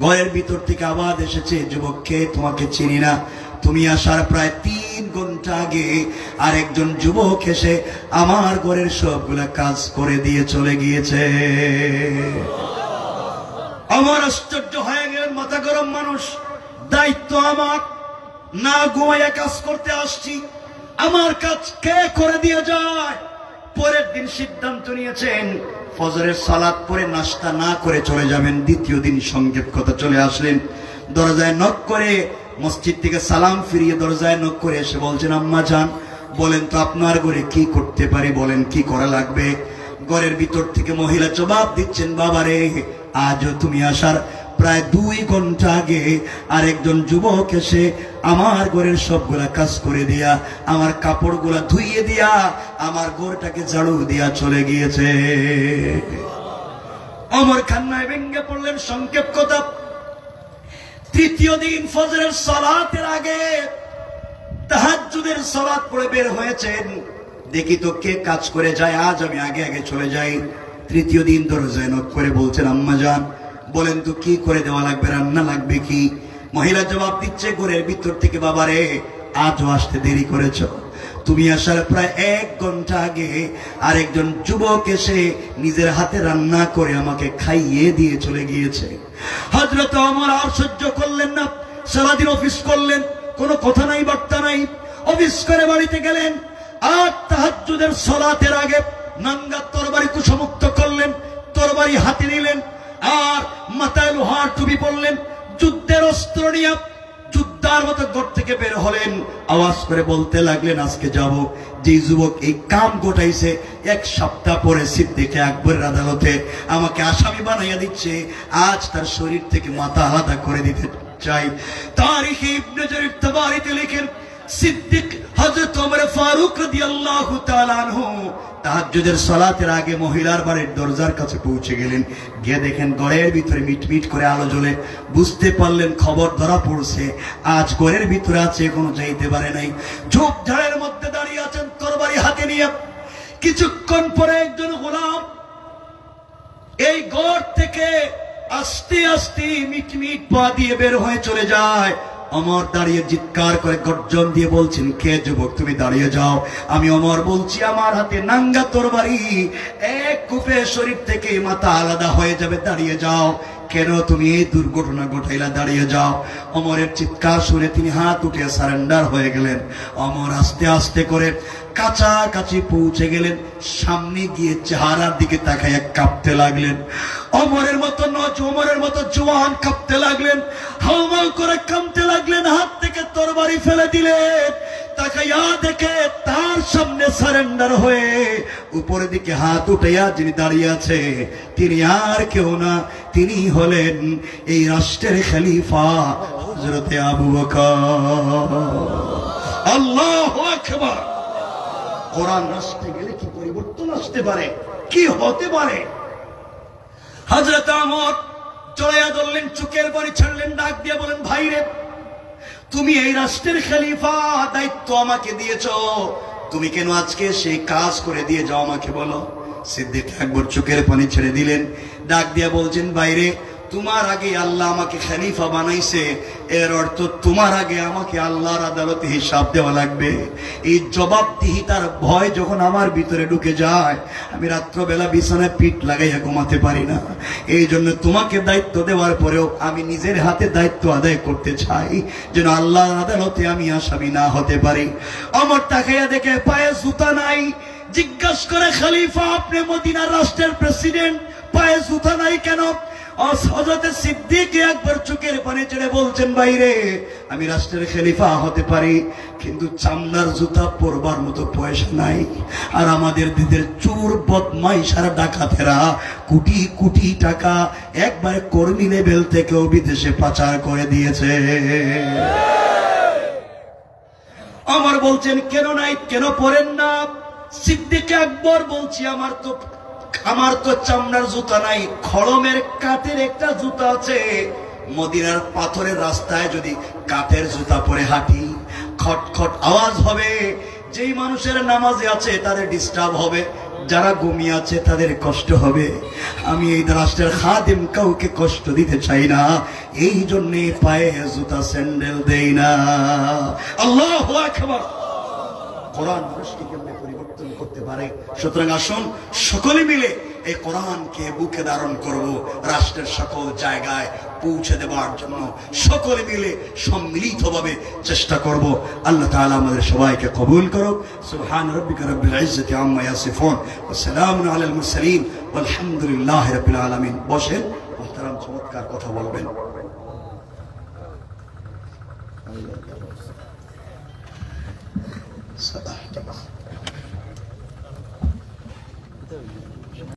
S4: ঘরের ভিতর থেকে আওয়াজ এসেছে, যুবককে, তোমাকে চিনি না, তুমি আসার প্রায় 3 ঘন্টা আগে আর একজন যুবক এসে আমার ঘরের সবগুলা কাজ করে দিয়ে চলে গিয়েছে। আমার আশ্চর্য হয়ে গেলেন, মাথা গরম মানুষ, দায়িত্ব আমার, না ঘুমাইয়া কাজ করতে আসছি, আমার কাজ কে করে দিয়ে যায়? পরের দিন সিদ্ধান্ত নিয়েছেন, ফজরের সালাত পরে নাস্তা না করে চলে যাবেন। দ্বিতীয় দিন সংক্ষেপ কথা চলে আসলেন, দরজায় নক করে, মসজিদ থেকে সালাম ফিরিয়ে দরজায় নক করে এসে বলছেন, আম্মা জান, বলেন তো আপনার ঘরে কি করতে পারি, বলেন কি করা লাগবে? ঘরের ভিতর থেকে মহিলা জবাব দিচ্ছেন, বাবা রে, আজও তুমি আসার প্রায় 2 ঘন্টা আগে আরেকজন যুবক এসে আমার ঘরের সবগুলা কাজ করে দিয়া, আমার কাপড়গুলা ধুইয়ে দিয়া, আমার ঘরটাকে ঝাড়ু দিয়া চলে গিয়েছে। ওমর কান্নায় ভেঙে পড়লেন। সংক্ষেপ কথা, তৃতীয় দিন ফজরের সালাতের আগে তাহাজ্জুদের সালাত পড়ে বের হয়েছেন। দেখি তো কে কাজ করে যায়, আজ আমি আগে আগে চলে যাই। তৃতীয় দিন দরজায় নক করে বলছেন, আম্মা জান বলেন তো কি করে দেওয়া লাগবে, রান্না লাগবে কি? মহিলা জবাব দিচ্ছে ঘরের ভিতর থেকে, বাবারে আজও আসতে দেরি করেছ, তুমি আসার প্রায় 1 ঘন্টা আগে আরেকজন যুবক এসে নিজের হাতে রান্না করে আমাকে খাইয়ে দিয়ে চলে গিয়েছে। হযরত ওমর আর সহ্য করলেন না, সারাদিন অফিস করলেন, কোনো কথা নাই বার্তা নাই, অফিস করে বাড়িতে গেলেন। আর তাহাজ্জুদের সালাতের আগে নাঙ্গা তরবারি কুশমুক্ত করলেন, তরবারি হাতে নিলেন, আর মাথায় লোহার টুপি পরলেন, যুদ্ধের অস্ত্র নিয়ে যুদ্ধার মতো ঘর থেকে বের হলেন। আওয়াজ করে বলতে লাগলেন, আজকে যাব যে যুবক এই কাম ঘটাইছে 1 সপ্তাহ পরে সিদ্দিকে আকবরের আদালতে আমাকে আসামি বানাইয়া দিচ্ছে, আজ তার শরীর থেকে মাথা আলাদা করে দিতে চাই। তারিখে ইবনে জারির তাবারিতে লিখেন, সিদ্দিক হযরত ওমর ফারুক রাদিয়াল্লাহু তাআলা আনহু তাহাজ্জুদের সালাতের আগে মহিলার বাড়ির দরজার কাছে পৌঁছে গেলেন। গিয়ে দেখেন ঘরের ভিতরে মিটমিট করে আলো জ্বলে। বুঝতে পারলেন খবর ধরা পড়ছে, আজ ঘরের ভিতরে আছে, এখনো যাইতে পারে নাই। ঝোপঝাড়ের মধ্যে দাঁড়িয়ে আছেন তরবারি হাতে নিয়ে। কিছুক্ষণ পরে একজন গোলাম এই ঘর থেকে আস্তে আস্তে মিটমিট পা দিয়ে বের হয়ে চলে যায়। ওমর দাঁড়িয়ে চিৎকার করে গর্জন দিয়ে বলছেন, কে যুবক, তুমি দাঁড়িয়ে যাও। আমি ওমর বলছি, আমার হাতে নাঙ্গা তরবারি, 1 কূপে শরীর থেকে মাথা আলাদা হয়ে যাবে, দাঁড়িয়ে যাও। কেন তুমি এই দুর্ঘটনা ঘটাইলা, দাঁড়িয়ে যাও। ওমরের চিৎকার শুনে তিনি হাত উঠে সারেন্ডার হয়ে গেলেন। ওমর আস্তে আস্তে করে কাছাকাছি পৌঁছে গেলেন, সামনে গিয়ে চেহারার দিকে তাকাইয়া কাঁপতে লাগলেন। ওমরের মতো জওয়ান কাঁপতে লাগলেন, হাউমাউ করে কাঁপতে লাগলেন, হাত থেকে তরবারি ফেলে দিলেন। তাকাইয়া দেখে তার সামনে সারেন্ডার হয়ে উপরের দিকে হাত উঠাইয়া যিনি দাঁড়িয়ে আছে, তিনি আর কেউ না, তিনি হলেন এই রাষ্ট্রের খলিফা হযরতে আবু বকর। আল্লাহু আকবার। কোরআন রাষ্ট্রে গেলে কি পরিবর্তন আসতে পারে, কি হতে পারে। হযরত ওমর জড়াইয়া ধরলেন, চোখের পানি ছাড়লেন, ডাক দিয়ে বলেন, ভাইরে তুমি এই রাষ্ট্রের খলিফা, দায়িত্ব আমাকে দিয়েছো, তুমি কেন আজকে সেই কাজ করে দিয়ে যাও, আমাকে বলো। সিদ্দিক আকবর চোখের পানি ছেড়ে দিলেন, ডাক দিয়ে বলছেন, ভাইরে তোমার আগে আল্লাহ আমাকে খলিফা বানাইছে, এর অর্থ তোমার আগে আমাকে আল্লাহর আদালতে হিসাব দেওয়া লাগবে। এই জবাবদিহিতার ভয় যখন আমার ভিতরে ঢুকে যায়, আমি রাত্রবেলা বিছানায় পিঠ লাগাইয়া ঘুমাতে পারি না। এই জন্য তোমাকে দায়িত্ব দেওয়ার পরেও আমি নিজের হাতে দায়িত্ব আদায় করতে চাই, যেন আল্লাহর আদালতে আমি আসামি না হতে পারি। ওমর তাকাইয়া দেখে পায়ে জুতা নাই। জিজ্ঞাসা করে, খলিফা আপনি মদিনার রাষ্ট্রের প্রেসিডেন্ট, পায়ে জুতা নাই কেন? হযরত সিদ্দিক আকবর চোখের পানি ছেড়ে বলছেন, ভাইরে আমি রাষ্ট্রের খলিফা হতে পারি, কিন্তু চামড়ার জুতা পরবার মতো পয়সা নাই। আর আমাদের দিদের চোর বদমাইশ আর ডাকাতেরা কোটি কোটি টাকা একবারে কর্মী লেভেল থেকেও বিদেশে পাচার করে দিয়েছে। আমার বলছেন, কেন নাই, কেন পরেন না? সিদ্দিক আকবর বলছি, আমার তো চামড়ার জুতা নাই, খড়মের কাঠের একটা জুতা আছে। মদিনার পাথরের রাস্তায় যদি কাঠের জুতা পরে হাঁটি, খটখট আওয়াজ হবে, যেই মানুষের নামাজে আছে তাদের ডিস্টার্ব হবে, যারা ঘুমিয়ে আছে তাদের কষ্ট হবে। আমি এই রাষ্ট্রের খাদেম কাউকে কষ্ট দিতে চাই না, এই জন্যে পায়ে জুতা স্যান্ডেল দেই না। আল্লাহু আকবার। কোরআন মানুষকে কেমনে পরিবর্তন করতে পারে। সুতরাং আসুন সকলে মিলে এই কোরআনকে বুকে ধারণ করব, রাষ্ট্রের সকল জায়গায় পৌঁছে দেওয়ার জন্য সকলে মিলে সম্মিলিতভাবে চেষ্টা করব। আল্লাহ তাআলা আমাদের সবাইকে কবুল করুক। সুবহান রাব্বিকা রাব্বিল ইজ্জাতি আম্মা ইয়াসিফুন ওয়া সালামুন আলাল মুরসালিন ওয়ালহামদুলিল্লাহি রাব্বিল আলামিন। বসেন, মুহতারাম চমৎকার কথা বলবেন।